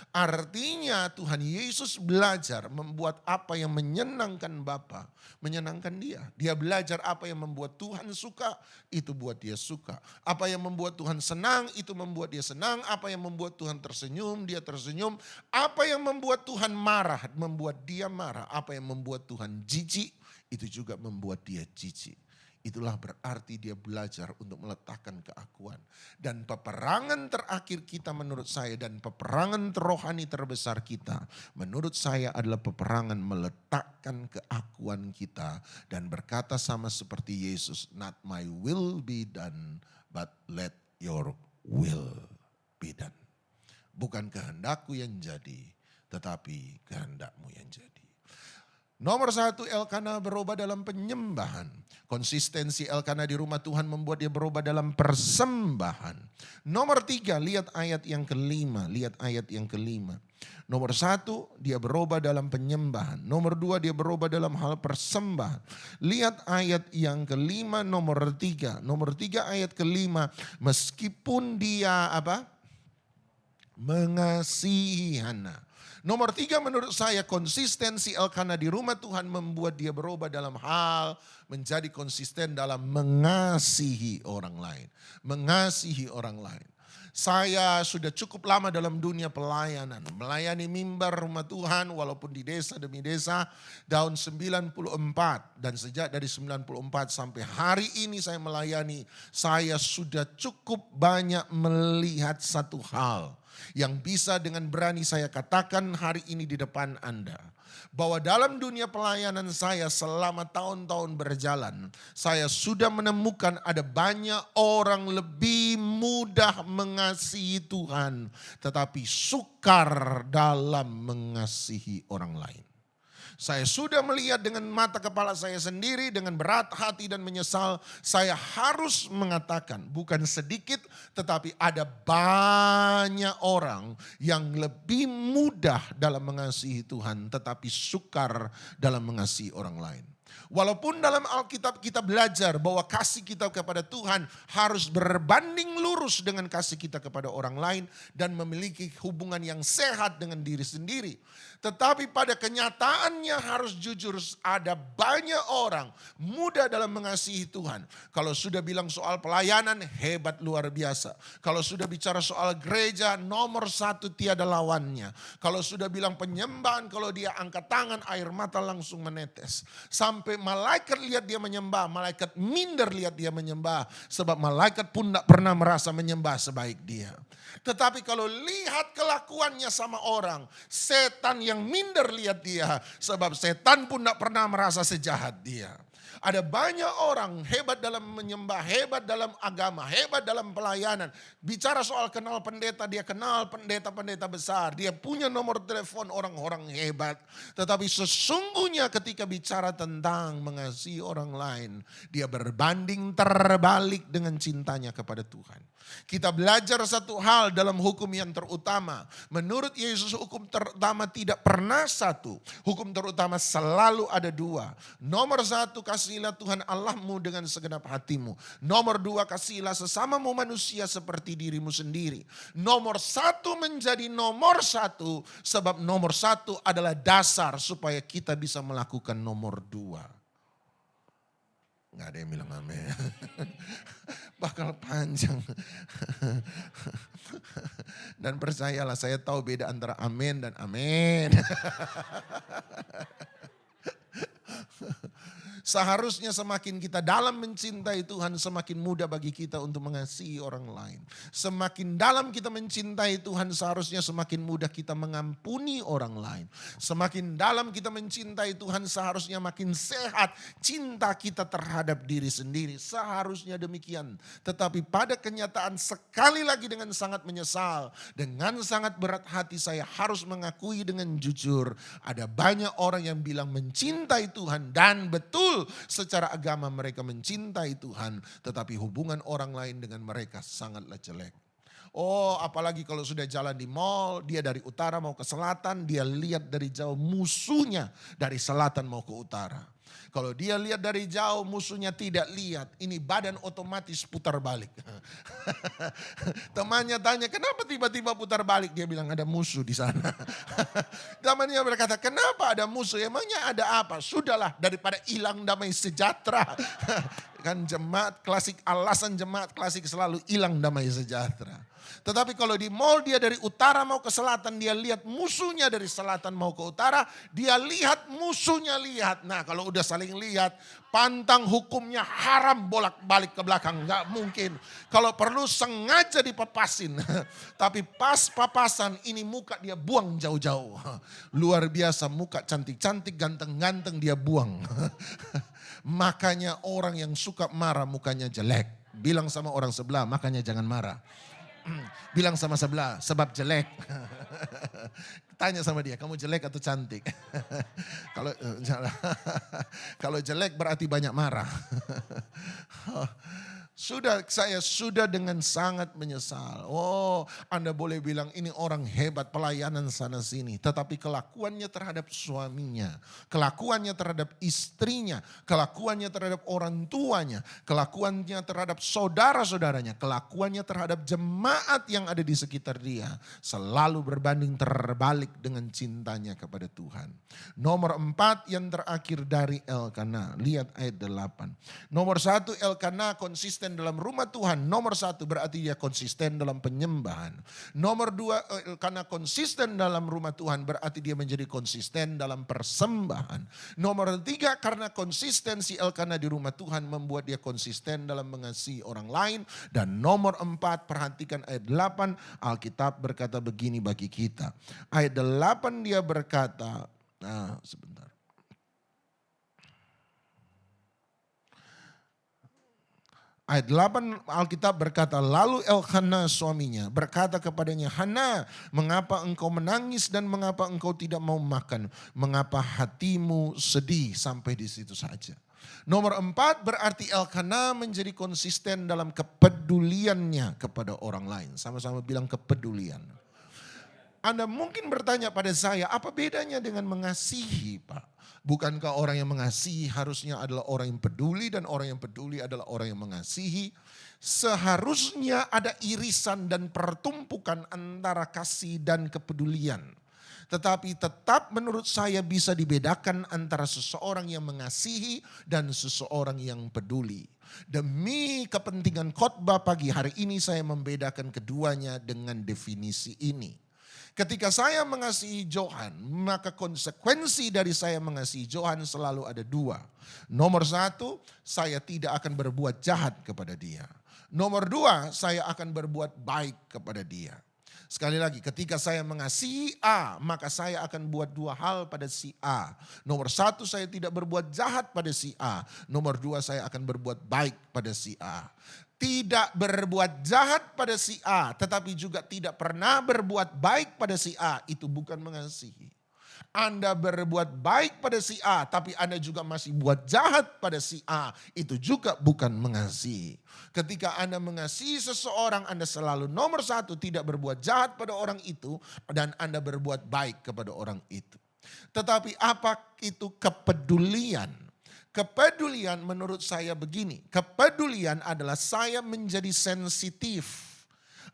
Artinya Tuhan Yesus belajar membuat apa yang menyenangkan Bapa, menyenangkan dia. Dia belajar apa yang membuat Tuhan suka, itu buat dia suka. Apa yang membuat Tuhan senang, itu membuat dia senang. Apa yang membuat Tuhan tersenyum, dia tersenyum. Apa yang membuat Tuhan marah, membuat dia marah. Apa yang membuat Tuhan jijik, itu juga membuat dia jijik. Itulah berarti dia belajar untuk meletakkan keakuan. Dan peperangan terakhir kita menurut saya dan peperangan rohani terbesar kita menurut saya adalah peperangan meletakkan keakuan kita dan berkata sama seperti Yesus, not my will be done but let your will be done. Bukan kehendakku yang jadi tetapi kehendakmu yang jadi. Nomor 1, Elkana berubah dalam penyembahan. Konsistensi Elkana di rumah Tuhan membuat dia berubah dalam persembahan. Nomor 3, lihat ayat yang kelima. Nomor 1, dia berubah dalam penyembahan. Nomor 2, dia berubah dalam hal persembahan. Lihat ayat yang kelima, nomor 3. Nomor 3 ayat kelima, meskipun dia mengasihi Hana. Nomor 3 menurut saya konsistensi Elkana di rumah Tuhan membuat dia berubah dalam hal menjadi konsisten dalam mengasihi orang lain. Mengasihi orang lain. Saya sudah cukup lama dalam dunia pelayanan. Melayani mimbar rumah Tuhan walaupun di desa demi desa tahun 94. Dan sejak dari 94 sampai hari ini saya melayani. Saya sudah cukup banyak melihat satu hal yang bisa dengan berani saya katakan hari ini di depan Anda. Bahwa dalam dunia pelayanan saya selama tahun-tahun berjalan, saya sudah menemukan ada banyak orang lebih mudah mengasihi Tuhan, tetapi sukar dalam mengasihi orang lain. Saya sudah melihat dengan mata kepala saya sendiri, dengan berat hati dan menyesal, saya harus mengatakan bukan sedikit tetapi ada banyak orang yang lebih mudah dalam mengasihi Tuhan tetapi sukar dalam mengasihi orang lain. Walaupun dalam Alkitab kita belajar bahwa kasih kita kepada Tuhan harus berbanding lurus dengan kasih kita kepada orang lain dan memiliki hubungan yang sehat dengan diri sendiri. Tetapi pada kenyataannya harus jujur, ada banyak orang mudah dalam mengasihi Tuhan. Kalau sudah bilang soal pelayanan, hebat luar biasa. Kalau sudah bicara soal gereja, nomor satu tiada lawannya. Kalau sudah bilang penyembahan, kalau dia angkat tangan, air mata langsung menetes. Sampai malaikat lihat dia menyembah, malaikat minder lihat dia menyembah. Sebab malaikat pun tidak pernah merasa menyembah sebaik dia. Tetapi kalau lihat kelakuannya sama orang, setan yang minder lihat dia. Sebab setan pun tidak pernah merasa sejahat dia. Ada banyak orang hebat dalam menyembah, hebat dalam agama, hebat dalam pelayanan. Bicara soal kenal pendeta, dia kenal pendeta-pendeta besar. Dia punya nomor telepon orang-orang hebat. Tetapi sesungguhnya ketika bicara tentang mengasihi orang lain, dia berbanding terbalik dengan cintanya kepada Tuhan. Kita belajar satu hal dalam hukum yang terutama. Menurut Yesus hukum terutama tidak pernah satu. Hukum terutama selalu ada dua. Nomor satu, kasihilah Tuhan Allahmu dengan segenap hatimu. Nomor dua, kasihilah sesamamu manusia seperti dirimu sendiri. Nomor satu menjadi nomor satu sebab nomor satu adalah dasar supaya kita bisa melakukan nomor dua. Nggak ada yang bilang amin. Bakal panjang. Dan percayalah, saya tahu beda antara amin dan amin. Seharusnya semakin kita dalam mencintai Tuhan, semakin mudah bagi kita untuk mengasihi orang lain. Semakin dalam kita mencintai Tuhan, seharusnya semakin mudah kita mengampuni orang lain. Semakin dalam kita mencintai Tuhan, seharusnya makin sehat cinta kita terhadap diri sendiri. Seharusnya demikian. Tetapi pada kenyataan sekali lagi dengan sangat menyesal, dengan sangat berat hati saya harus mengakui dengan jujur. Ada banyak orang yang bilang mencintai Tuhan dan betul secara agama mereka mencintai Tuhan, tetapi hubungan orang lain dengan mereka sangatlah jelek. Oh, apalagi kalau sudah jalan di mall, dia dari utara mau ke selatan, dia lihat dari jauh musuhnya dari selatan mau ke utara. Kalau dia lihat dari jauh, musuhnya tidak lihat. Ini badan otomatis putar balik. Temannya tanya, kenapa tiba-tiba putar balik? Dia bilang ada musuh di sana. Temannya berkata, kenapa ada musuh? Emangnya ada apa? Sudahlah, daripada hilang damai sejahtera. Kan jemaat klasik, alasan jemaat klasik selalu hilang damai sejahtera. Tetapi kalau di mall dia dari utara mau ke selatan, dia lihat musuhnya dari selatan mau ke utara, dia lihat musuhnya lihat. Nah kalau udah saling lihat, pantang hukumnya haram bolak-balik ke belakang, nggak mungkin. Kalau perlu sengaja dipapasin, tapi pas papasan ini muka dia buang jauh-jauh. Luar biasa, muka cantik-cantik, ganteng-ganteng dia buang. Makanya orang yang suka marah mukanya jelek. Bilang sama orang sebelah, makanya jangan marah. Bilang sama sebelah, sebab jelek. Tanya sama dia, kamu jelek atau cantik? Kalau jelek berarti banyak marah. Saya sudah dengan sangat menyesal. Oh, Anda boleh bilang ini orang hebat pelayanan sana sini. Tetapi kelakuannya terhadap suaminya, kelakuannya terhadap istrinya, kelakuannya terhadap orang tuanya, kelakuannya terhadap saudara-saudaranya, kelakuannya terhadap jemaat yang ada di sekitar dia. Selalu berbanding terbalik dengan cintanya kepada Tuhan. Nomor 4 yang terakhir dari Elkana. Lihat ayat 8. Nomor 1, Elkana konsisten konsisten dalam rumah Tuhan, nomor satu berarti dia konsisten dalam penyembahan. Nomor dua, karena konsisten dalam rumah Tuhan berarti dia menjadi konsisten dalam persembahan. Nomor tiga, karena konsistensi Elkana di rumah Tuhan membuat dia konsisten dalam mengasihi orang lain. Dan nomor empat, perhatikan ayat 8, Alkitab berkata begini bagi kita. Ayat 8 dia berkata, sebentar. Ayat 8 Alkitab berkata, lalu Elkana suaminya berkata kepadanya, Hana, mengapa engkau menangis dan mengapa engkau tidak mau makan? Mengapa hatimu sedih? Sampai di situ saja. Nomor 4 berarti Elkana menjadi konsisten dalam kepeduliannya kepada orang lain. Sama-sama bilang kepedulian. Anda mungkin bertanya pada saya, apa bedanya dengan mengasihi, Pak? Bukankah orang yang mengasihi harusnya adalah orang yang peduli dan orang yang peduli adalah orang yang mengasihi? Seharusnya ada irisan dan pertumpukan antara kasih dan kepedulian. Tetapi tetap menurut saya bisa dibedakan antara seseorang yang mengasihi dan seseorang yang peduli. Demi kepentingan khotbah pagi hari ini saya membedakan keduanya dengan definisi ini. Ketika saya mengasihi Johan, maka konsekuensi dari saya mengasihi Johan selalu ada dua. Nomor satu, saya tidak akan berbuat jahat kepada dia. Nomor dua, saya akan berbuat baik kepada dia. Sekali lagi, ketika saya mengasihi A, maka saya akan buat dua hal pada si A. Nomor satu, saya tidak berbuat jahat pada si A. Nomor dua, saya akan berbuat baik pada si A. Tidak berbuat jahat pada si A, tetapi juga tidak pernah berbuat baik pada si A, itu bukan mengasihi. Anda berbuat baik pada si A, tapi Anda juga masih buat jahat pada si A, itu juga bukan mengasihi. Ketika Anda mengasihi seseorang, Anda selalu nomor satu tidak berbuat jahat pada orang itu, dan Anda berbuat baik kepada orang itu. Tetapi apa itu kepedulian? Kepedulian menurut saya begini, kepedulian adalah saya menjadi sensitif.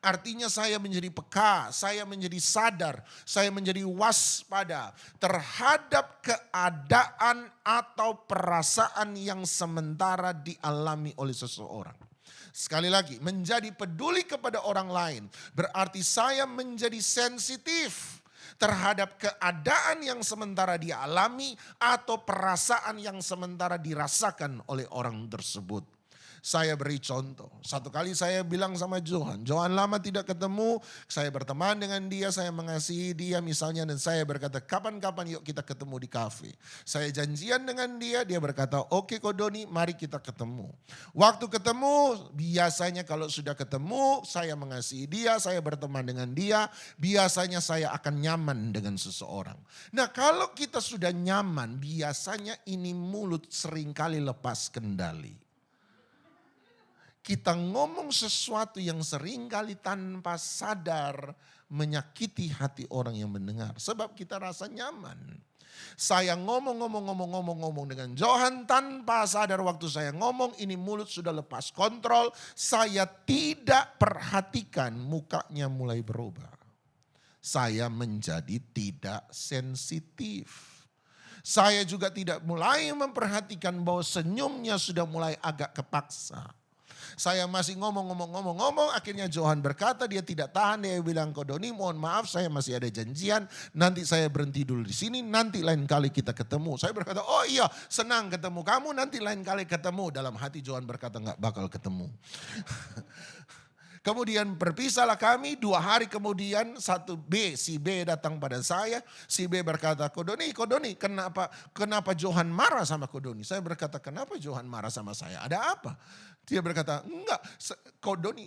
Artinya saya menjadi peka, saya menjadi sadar, saya menjadi waspada terhadap keadaan atau perasaan yang sementara dialami oleh seseorang. Sekali lagi, menjadi peduli kepada orang lain berarti saya menjadi sensitif terhadap keadaan yang sementara dia alami atau perasaan yang sementara dirasakan oleh orang tersebut. Saya beri contoh. Satu kali saya bilang sama Johan lama tidak ketemu, saya berteman dengan dia, saya mengasihi dia misalnya, dan saya berkata kapan-kapan yuk kita ketemu di kafe. Saya janjian dengan dia, dia berkata oke Kodoni mari kita ketemu. Waktu ketemu biasanya kalau sudah ketemu saya mengasihi dia, saya berteman dengan dia, biasanya saya akan nyaman dengan seseorang. Nah kalau kita sudah nyaman biasanya ini mulut seringkali lepas kendali. Kita ngomong sesuatu yang seringkali tanpa sadar menyakiti hati orang yang mendengar. Sebab kita rasa nyaman. Saya ngomong dengan Johan tanpa sadar waktu saya ngomong ini mulut sudah lepas kontrol. Saya tidak perhatikan mukanya mulai berubah. Saya menjadi tidak sensitif. Saya juga tidak mulai memperhatikan bahwa senyumnya sudah mulai agak kepaksa. Saya masih ngomong, akhirnya Johan berkata dia tidak tahan, dia bilang Kodoni mohon maaf saya masih ada janjian, nanti saya berhenti dulu di sini, nanti lain kali kita ketemu. Saya berkata oh iya senang ketemu kamu, nanti lain kali ketemu. Dalam hati Johan berkata nggak bakal ketemu. Kemudian berpisahlah kami, 2 hari kemudian si B datang pada saya. Si B berkata, Kodoni kenapa Johan marah sama Kodoni? Saya berkata kenapa Johan marah sama saya? Ada apa? Dia berkata enggak,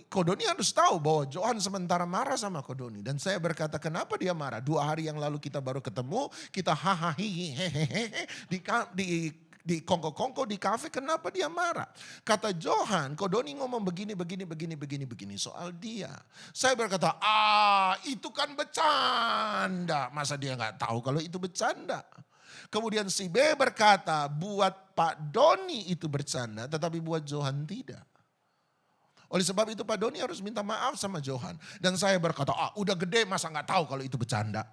Kodoni harus tahu bahwa Johan sementara marah sama Kodoni. Dan saya berkata kenapa dia marah? 2 hari yang lalu kita baru ketemu, kita hahaha di kongko-kongko di kafe, kenapa dia marah? Kata Johan, Kodoni ngomong begini soal dia. Saya berkata, itu kan bercanda. Masa dia gak tahu kalau itu bercanda? Kemudian si B berkata, buat Pak Doni itu bercanda, tetapi buat Johan tidak. Oleh sebab itu Pak Doni harus minta maaf sama Johan. Dan saya berkata, udah gede masa gak tahu kalau itu bercanda.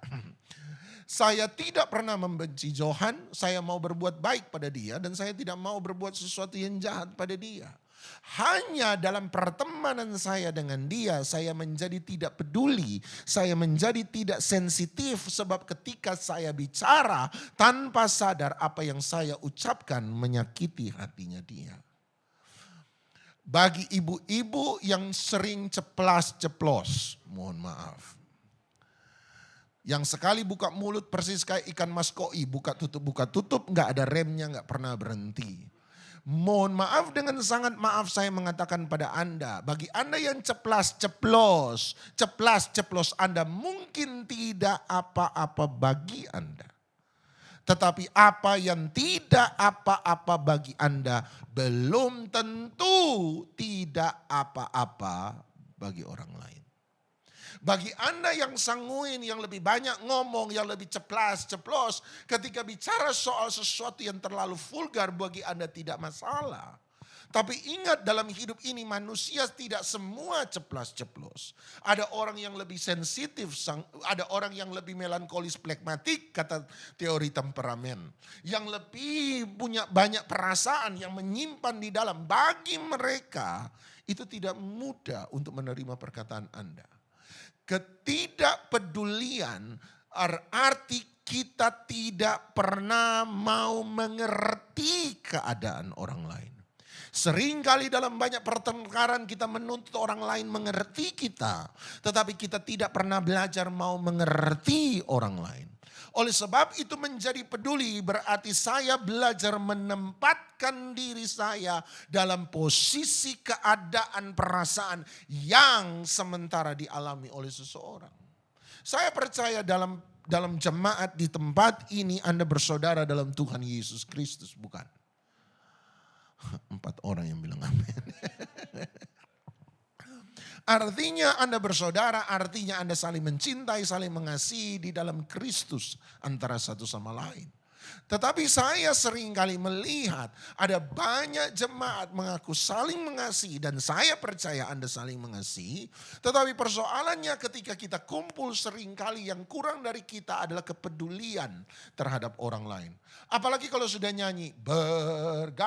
Saya tidak pernah membenci Johan, saya mau berbuat baik pada dia dan saya tidak mau berbuat sesuatu yang jahat pada dia. Hanya dalam pertemanan saya dengan dia, saya menjadi tidak peduli, saya menjadi tidak sensitif sebab ketika saya bicara tanpa sadar apa yang saya ucapkan menyakiti hatinya dia. Bagi ibu-ibu yang sering ceplas-ceplos, mohon maaf. Yang sekali buka mulut persis kayak ikan mas koi, buka tutup, nggak ada remnya, nggak pernah berhenti. Mohon maaf dengan sangat maaf saya mengatakan pada Anda, bagi Anda yang ceplas-ceplos Anda mungkin tidak apa-apa bagi Anda. Tetapi apa yang tidak apa-apa bagi Anda belum tentu tidak apa-apa bagi orang lain. Bagi Anda yang sanguin, yang lebih banyak ngomong, yang lebih ceplos, ketika bicara soal sesuatu yang terlalu vulgar bagi Anda tidak masalah. Tapi ingat dalam hidup ini manusia tidak semua ceplos. Ada orang yang lebih sensitif, ada orang yang lebih melankolis plekmatik kata teori temperamen. Yang lebih punya banyak perasaan yang menyimpan di dalam. Bagi mereka itu tidak mudah untuk menerima perkataan Anda. Ketidakpedulian arti kita tidak pernah mau mengerti keadaan orang lain. Seringkali dalam banyak pertengkaran kita menuntut orang lain mengerti kita. Tetapi kita tidak pernah belajar mau mengerti orang lain. Oleh sebab itu menjadi peduli berarti saya belajar menempatkan diri saya dalam posisi keadaan perasaan yang sementara dialami oleh seseorang. Saya percaya dalam jemaat di tempat ini Anda bersaudara dalam Tuhan Yesus Kristus, bukan? 4 orang yang bilang amin. Artinya Anda bersaudara, artinya Anda saling mencintai, saling mengasihi di dalam Kristus antara satu sama lain. Tetapi saya seringkali melihat ada banyak jemaat mengaku saling mengasihi dan saya percaya Anda saling mengasihi. Tetapi persoalannya ketika kita kumpul seringkali yang kurang dari kita adalah kepedulian terhadap orang lain. Apalagi kalau sudah nyanyi bergandengan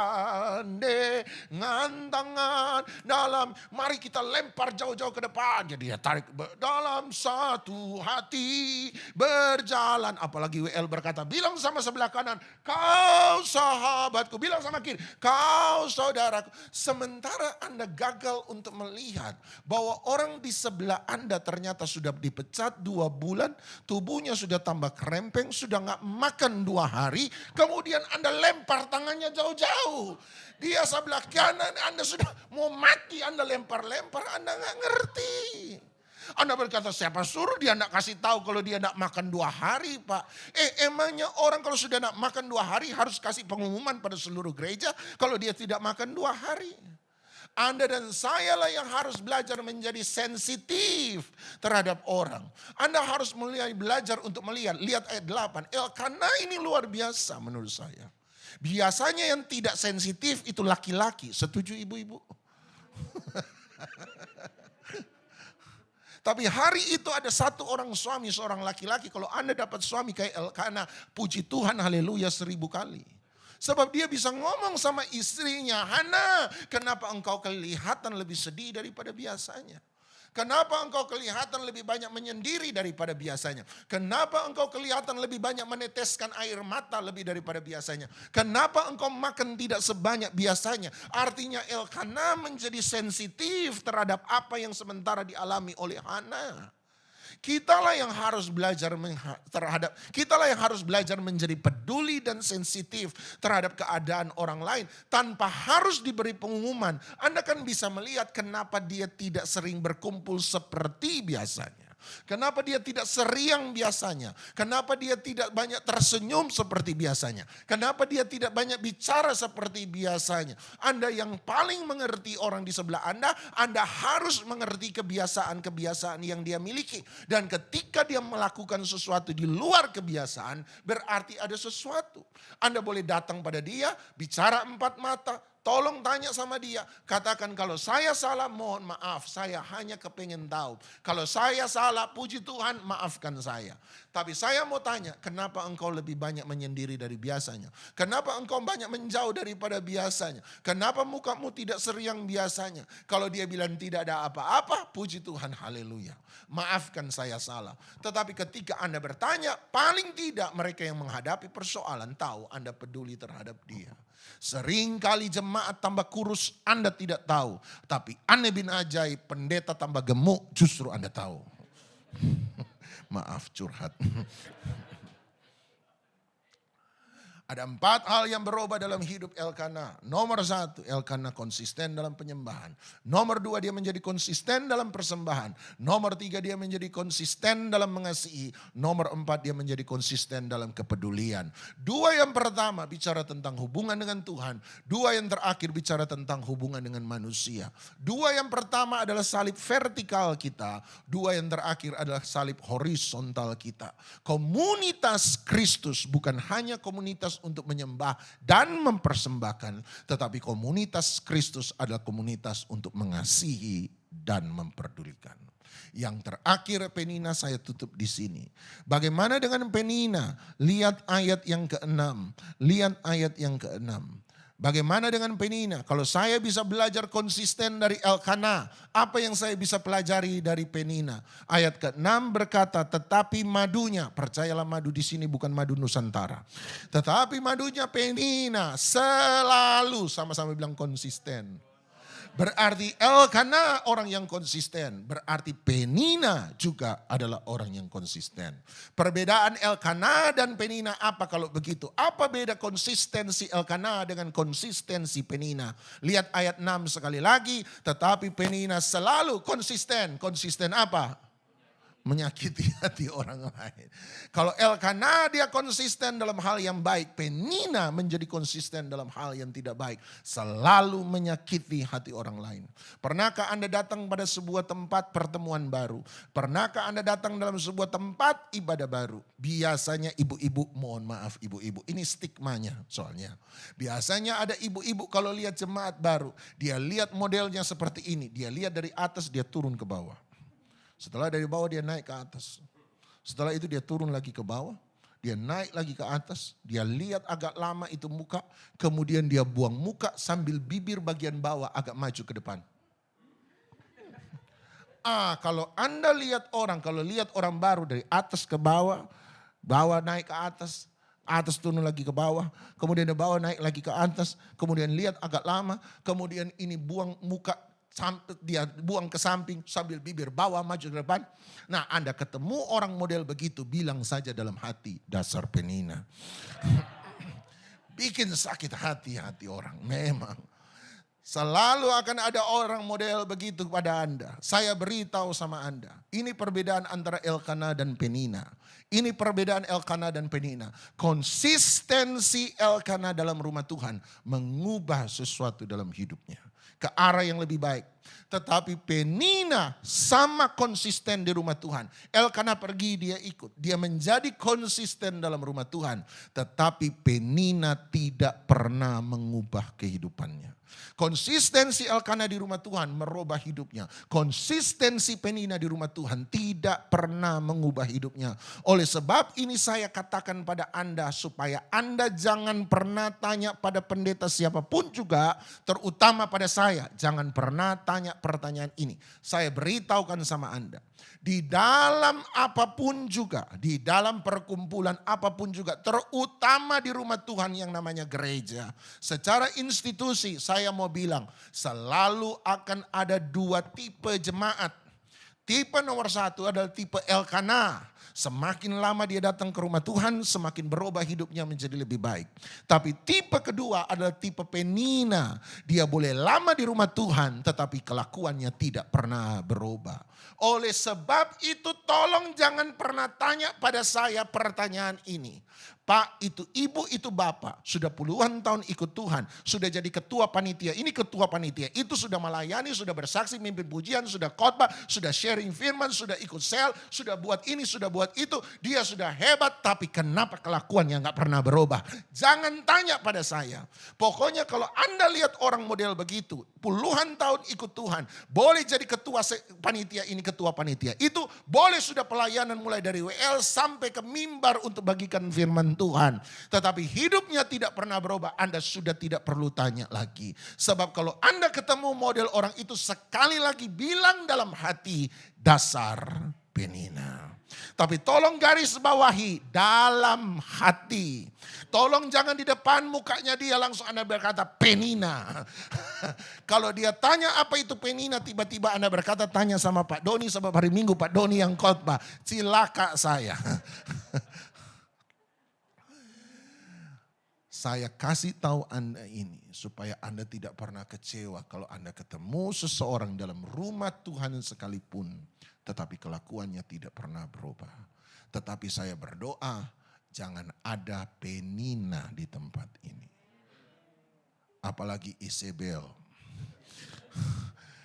tangan dalam, mari kita lempar jauh-jauh ke depan. Jadi dia tarik dalam satu hati berjalan. Apalagi WL berkata, bilang sama sebelah kanan, kau sahabatku. Bilang sama kiri, kau saudaraku. Sementara Anda gagal untuk melihat bahwa orang di sebelah Anda ternyata sudah dipecat 2 bulan. Tubuhnya sudah tambah kerempeng, sudah gak makan 2 hari. Kemudian Anda lempar tangannya jauh-jauh. Dia sebelah kanan, Anda sudah mau mati, Anda lempar-lempar, Anda gak ngerti. Anda berkata, siapa suruh dia nak kasih tahu kalau dia nak makan 2 hari, Pak? Emangnya orang kalau sudah nak makan 2 hari harus kasih pengumuman pada seluruh gereja kalau dia tidak makan 2 hari? Anda dan saya lah yang harus belajar menjadi sensitif terhadap orang. Anda harus mulai belajar untuk melihat. Lihat ayat 8. Elkana ini luar biasa menurut saya. Biasanya yang tidak sensitif itu laki-laki. Setuju ibu-ibu? Tapi hari itu ada satu orang suami, seorang laki-laki. Kalau Anda dapat suami kayak Elkana, puji Tuhan, haleluya 1000 kali. Sebab dia bisa ngomong sama istrinya, Hana, kenapa engkau kelihatan lebih sedih daripada biasanya? Kenapa engkau kelihatan lebih banyak menyendiri daripada biasanya? Kenapa engkau kelihatan lebih banyak meneteskan air mata lebih daripada biasanya? Kenapa engkau makan tidak sebanyak biasanya? Artinya Elkana menjadi sensitif terhadap apa yang sementara dialami oleh Hana. Kitalah yang harus belajar menjadi peduli dan sensitif terhadap keadaan orang lain tanpa harus diberi pengumuman. Anda kan bisa melihat kenapa dia tidak sering berkumpul seperti biasanya. Kenapa dia tidak seriang biasanya? Kenapa dia tidak banyak tersenyum seperti biasanya? Kenapa dia tidak banyak bicara seperti biasanya? Anda yang paling mengerti orang di sebelah Anda harus mengerti kebiasaan-kebiasaan yang dia miliki. Dan ketika dia melakukan sesuatu di luar kebiasaan, berarti ada sesuatu. Anda boleh datang pada dia, bicara 4 mata, Tolong tanya sama dia. Katakan kalau saya salah mohon maaf. Saya hanya kepengen tahu. Kalau saya salah puji Tuhan maafkan saya. Tapi saya mau tanya kenapa engkau lebih banyak menyendiri dari biasanya. Kenapa engkau banyak menjauh daripada biasanya. Kenapa mukamu tidak seriang biasanya. Kalau dia bilang tidak ada apa-apa puji Tuhan haleluya. Maafkan saya salah. Tetapi ketika Anda bertanya paling tidak mereka yang menghadapi persoalan tahu Anda peduli terhadap dia. Sering kali jemaat tambah kurus Anda tidak tahu. Tapi aneh bin ajaib pendeta tambah gemuk justru Anda tahu. Maaf curhat. Ada 4 hal yang berubah dalam hidup Elkana. Nomor 1, Elkana konsisten dalam penyembahan. Nomor 2, dia menjadi konsisten dalam persembahan. Nomor 3, dia menjadi konsisten dalam mengasihi. Nomor 4, dia menjadi konsisten dalam kepedulian. 2 yang pertama bicara tentang hubungan dengan Tuhan. 2 yang terakhir bicara tentang hubungan dengan manusia. 2 yang pertama adalah salib vertikal kita. 2 yang terakhir adalah salib horizontal kita. Komunitas Kristus bukan hanya komunitas untuk menyembah dan mempersembahkan, tetapi komunitas Kristus adalah komunitas untuk mengasihi dan memperdulikan. Yang terakhir Penina saya tutup di sini. Bagaimana dengan Penina? Lihat ayat yang ke-6. Lihat ayat yang ke-6. Bagaimana dengan Penina? Kalau saya bisa belajar konsisten dari Elkana, apa yang saya bisa pelajari dari Penina? Ayat ke-6 berkata, tetapi madunya, percayalah madu di sini bukan madu Nusantara. Tetapi madunya Penina selalu, sama-sama bilang konsisten. Berarti Elkana orang yang konsisten. Berarti Penina juga adalah orang yang konsisten. Perbedaan Elkana dan Penina apa kalau begitu? Apa beda konsistensi Elkana dengan konsistensi Penina? Lihat ayat 6 sekali lagi. Tetapi Penina selalu konsisten. Konsisten apa? Menyakiti hati orang lain. Kalau Elkana dia konsisten dalam hal yang baik. Penina menjadi konsisten dalam hal yang tidak baik. Selalu menyakiti hati orang lain. Pernahkah Anda datang pada sebuah tempat pertemuan baru? Pernahkah Anda datang dalam sebuah tempat ibadah baru? Biasanya ibu-ibu, mohon maaf ibu-ibu. Ini stigmanya soalnya. Biasanya ada ibu-ibu kalau lihat jemaat baru. Dia lihat modelnya seperti ini. Dia lihat dari atas dia turun ke bawah. Setelah dari bawah dia naik ke atas. Setelah itu dia turun lagi ke bawah. Dia naik lagi ke atas. Dia lihat agak lama itu muka. Kemudian dia buang muka sambil bibir bagian bawah agak maju ke depan. Kalau Anda lihat orang, kalau lihat orang baru dari atas ke bawah. Bawah naik ke atas. Atas turun lagi ke bawah. Kemudian dari bawah naik lagi ke atas. Kemudian lihat agak lama. Kemudian ini buang muka. Dia buang ke samping sambil bibir bawah maju ke depan. Nah Anda ketemu orang model begitu bilang saja dalam hati dasar Penina. Bikin sakit hati orang memang. Selalu akan ada orang model begitu pada Anda. Saya beritahu sama Anda. Ini perbedaan antara Elkana dan Penina. Ini perbedaan Elkana dan Penina. Konsistensi Elkana dalam rumah Tuhan mengubah sesuatu dalam hidupnya ke arah yang lebih baik. Tetapi Penina sama konsisten di rumah Tuhan. Elkana pergi dia ikut. Dia menjadi konsisten dalam rumah Tuhan. Tetapi Penina tidak pernah mengubah kehidupannya. Konsistensi Elkana di rumah Tuhan merubah hidupnya. Konsistensi Penina di rumah Tuhan tidak pernah mengubah hidupnya. Oleh sebab ini saya katakan pada Anda supaya Anda jangan pernah tanya pada pendeta siapapun juga, terutama pada saya. Jangan pernah tanya pertanyaan ini. Saya beritahukan sama Anda. Di dalam apapun juga, di dalam perkumpulan apapun juga, terutama di rumah Tuhan yang namanya gereja. Secara institusi saya mau bilang selalu akan ada 2 tipe jemaat. Tipe nomor 1 adalah tipe Elkana. Semakin lama dia datang ke rumah Tuhan, semakin berubah hidupnya menjadi lebih baik. Tapi tipe kedua adalah tipe Penina. Dia boleh lama di rumah Tuhan, tetapi kelakuannya tidak pernah berubah. Oleh sebab itu tolong jangan pernah tanya pada saya pertanyaan ini. Pak, itu ibu, itu bapak. Sudah puluhan tahun ikut Tuhan. Sudah jadi ketua panitia. Ini ketua panitia. Itu sudah melayani, sudah bersaksi, mimpin pujian, sudah khotbah, sudah sharing firman, sudah ikut sel, sudah buat ini, sudah buat itu. Dia sudah hebat, tapi kenapa kelakuannya gak pernah berubah? Jangan tanya pada saya. Pokoknya kalau Anda lihat orang model begitu, puluhan tahun ikut Tuhan, boleh jadi ketua panitia ini, ketua panitia itu, boleh sudah pelayanan mulai dari WL sampai ke mimbar untuk bagikan firman Tuhan. Tetapi hidupnya tidak pernah berubah, Anda sudah tidak perlu tanya lagi. Sebab kalau Anda ketemu model orang itu, sekali lagi bilang dalam hati, dasar penina. Tapi tolong garis bawahi, dalam hati. Tolong jangan di depan mukanya dia langsung Anda berkata penina. Kalau dia tanya apa itu penina, tiba-tiba Anda berkata tanya sama Pak Doni, sebab hari Minggu Pak Doni yang khotbah. Cilaka saya. Saya kasih tahu Anda ini supaya Anda tidak pernah kecewa kalau Anda ketemu seseorang dalam rumah Tuhan sekalipun, tetapi kelakuannya tidak pernah berubah. Tetapi saya berdoa, jangan ada penina di tempat ini. Apalagi Isabel.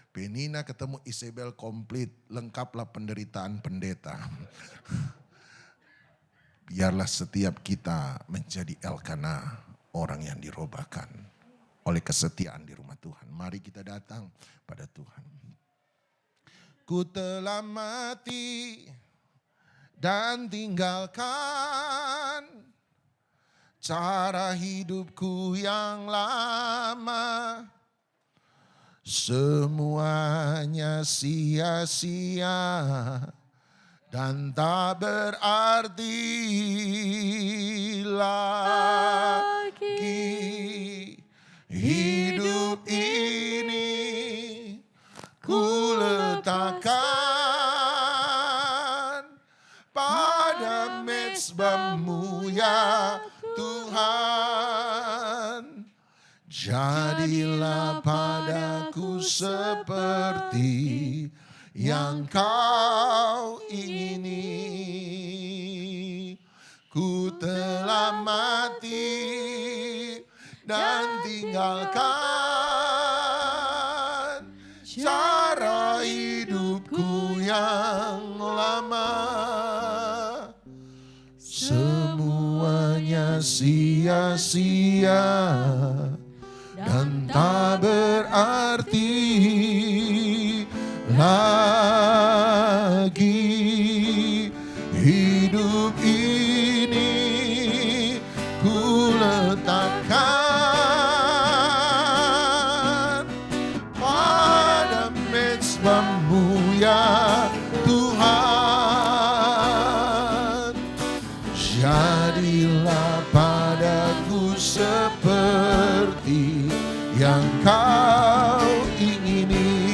Penina ketemu Isabel komplit, lengkaplah penderitaan pendeta. Biarlah setiap kita menjadi Elkanah, orang yang dirobahkan oleh kesetiaan di rumah Tuhan. Mari kita datang pada Tuhan. Ku telah mati dan tinggalkan cara hidupku yang lama. Semuanya sia-sia dan tak berarti lagi. Hidup ini ku letakkan pada mezbahmu ya Tuhan. Jadilah padaku seperti yang kau ingini. Ku telah mati dan tinggalkan cara hidupku yang lama. Semuanya sia-sia dan tak berarti lagi. Hidup ini ku letakkan pada mezbahmu ya Tuhan. Jadilah padaku seperti yang kau ingini.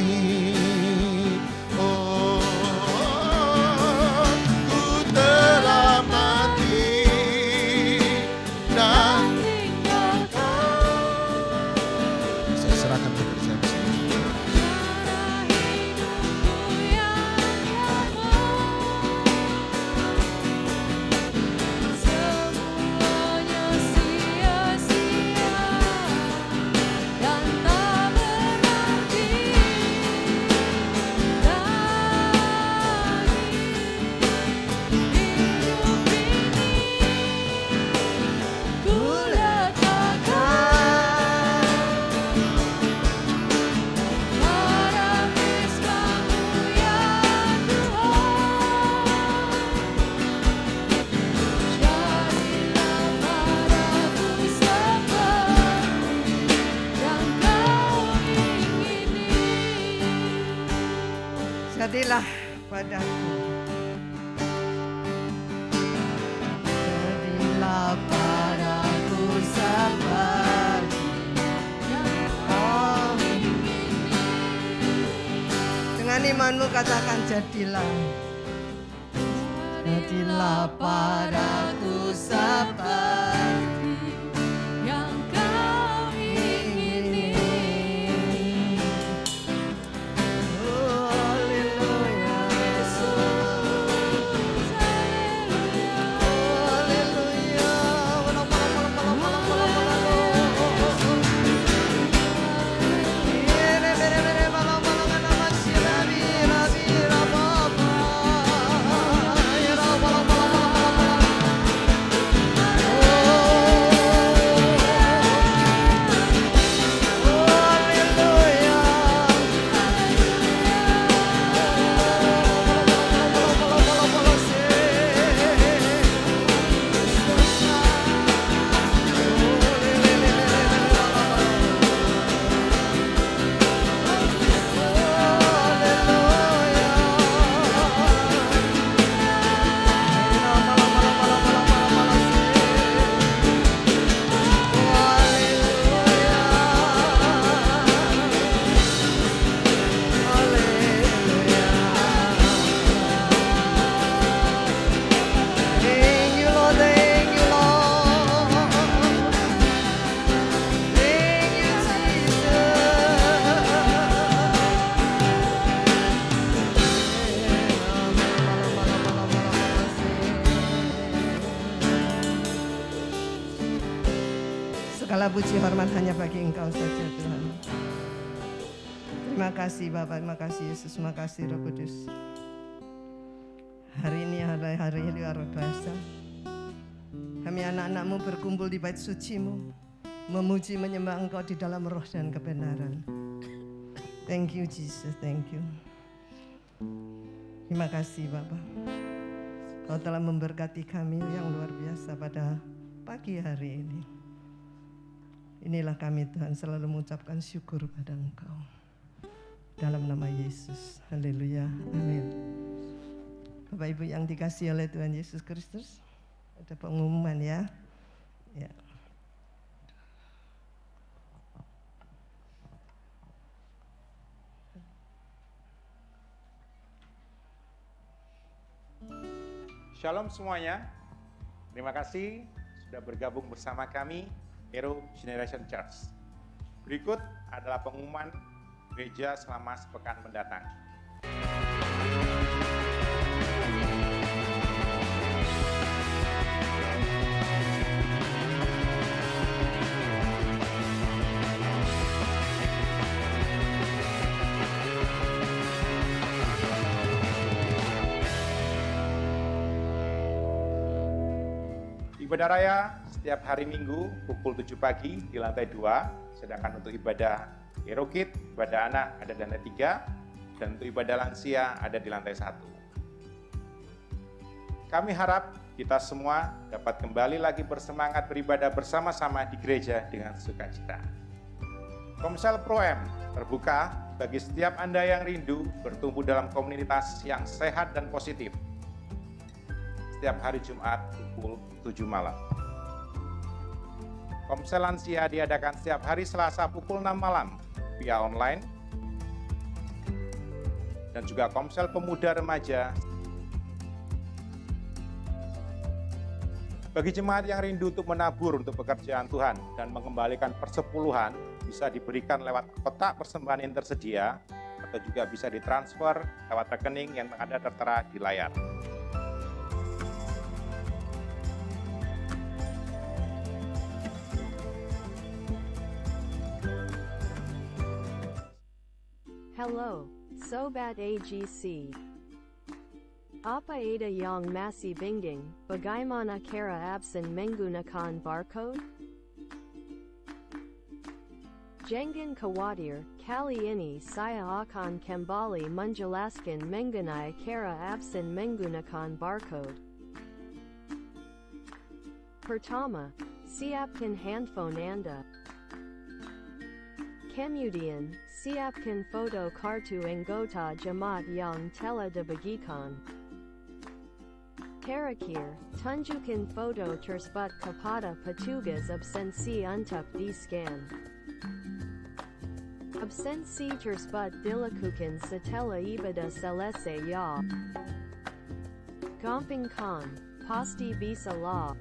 Jadilah padaku, jadilah padaku seperti yang kau ingini. Dengan imanmu katakan jadilah, jadilah padaku seperti yang kau ingini. Haleluya. Segala puji hormat hanya bagi Engkau saja Tuhan. Terima kasih Bapak, terima kasih Yesus, terima kasih Roh Kudus. Hari ini adalah hari luar biasa. Kami anak-anak-Mu berkumpul di bait suci-Mu, memuji menyembah Engkau di dalam roh dan kebenaran. Thank you Jesus, thank you. Terima kasih Bapak. Kau telah memberkati kami yang luar biasa pada pagi hari ini. Inilah kami Tuhan selalu mengucapkan syukur pada Engkau. Dalam nama Yesus, haleluya, amin. Bapak Ibu yang dikasihi oleh Tuhan Yesus Kristus, ada pengumuman ya.
Shalom semuanya, terima kasih sudah bergabung bersama kami Hero Generation Church. Berikut adalah pengumuman gereja selama sepekan mendatang. Ibadah raya setiap hari Minggu pukul 7 pagi di lantai 2, sedangkan untuk ibadah Hero Kid, ibadah anak ada di lantai 3, dan untuk ibadah lansia ada di lantai 1. Kami harap kita semua dapat kembali lagi bersemangat beribadah bersama-sama di gereja dengan sukacita. Komsel Pro M terbuka bagi setiap Anda yang rindu bertumbuh dalam komunitas yang sehat dan positif. Setiap hari Jumat pukul 7 malam. Komsel lansia diadakan setiap hari Selasa pukul 6 malam via online. Dan juga komsel pemuda remaja. Bagi jemaat yang rindu untuk menabur untuk pekerjaan Tuhan dan mengembalikan persepuluhan, bisa diberikan lewat kotak persembahan yang tersedia atau juga bisa ditransfer lewat rekening yang ada tertera di layar.
Hello, Sobat AGC. Apa ada yang masih bingung, bagaimana cara absen menggunakan barcode? Jangan khawatir, kali ini saya akan kembali menjelaskan mengenai cara absen menggunakan barcode. Pertama, siapkan handphone Anda. Kemudian, siapkan foto kartu anggota jemaat yang telah dibagikan. Terakhir, tunjukkan foto tersebut kepada petugas absensi untuk di-scan. Absensi tersebut dilakukan setelah ibadah selesai ya. Gampang kan, pasti bisa lah.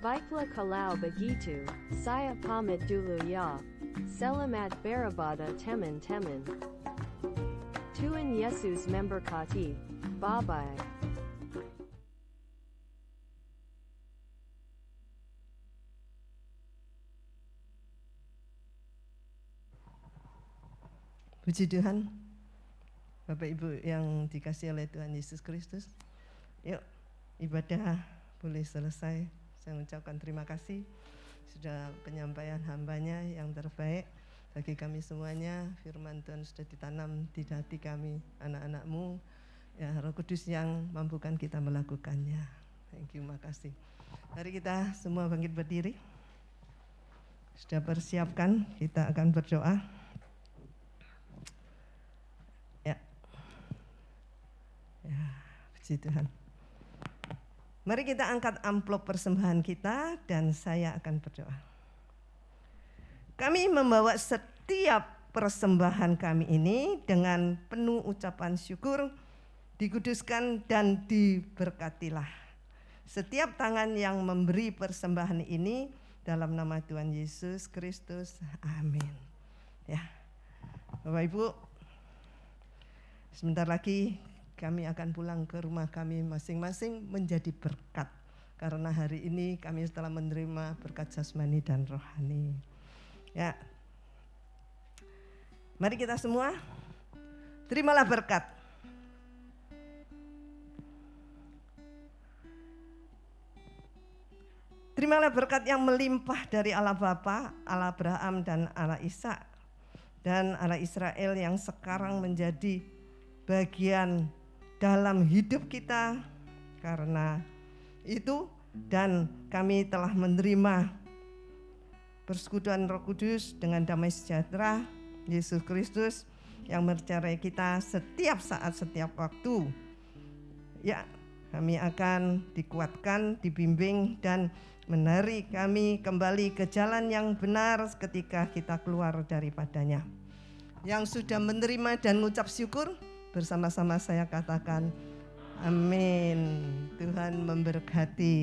Baiklah kalau begitu, saya pamit dulu ya. Selamat beribadah teman-teman. Tuhan Yesus memberkati. Bye-bye.
Puji Tuhan. Bapak Ibu yang dikasihi oleh Tuhan Yesus Kristus. Yuk, ibadah boleh selesai. Saya mengucapkan terima kasih. Sudah penyampaian hambanya yang terbaik bagi kami semuanya. Firman Tuhan sudah ditanam di hati kami, anak-anak-Mu. Ya, Roh Kudus yang mampukan kita melakukannya. Thank you, makasih. Mari kita semua bangkit berdiri. Sudah persiapkan, kita akan berdoa. Ya, puji Tuhan. Mari kita angkat amplop persembahan kita dan saya akan berdoa. Kami membawa setiap persembahan kami ini dengan penuh ucapan syukur, dikuduskan dan diberkatilah. Setiap tangan yang memberi persembahan ini dalam nama Tuhan Yesus Kristus. Amin. Ya. Bapak Ibu, sebentar lagi kami akan pulang ke rumah kami masing-masing menjadi berkat karena hari ini kami telah menerima berkat jasmani dan rohani. Ya, mari kita semua terimalah berkat. Terimalah berkat yang melimpah dari Allah Bapa, Allah Abraham dan Allah Ishak dan Allah Israel yang sekarang menjadi bagian dalam hidup kita karena itu, dan kami telah menerima persekutuan Roh Kudus dengan damai sejahtera Yesus Kristus yang mencari kita setiap saat, setiap waktu. Ya, kami akan dikuatkan, dibimbing dan menarik kami kembali ke jalan yang benar ketika kita keluar daripadanya. Yang sudah menerima dan mengucap syukur, bersama-sama saya katakan amin. Tuhan memberkati.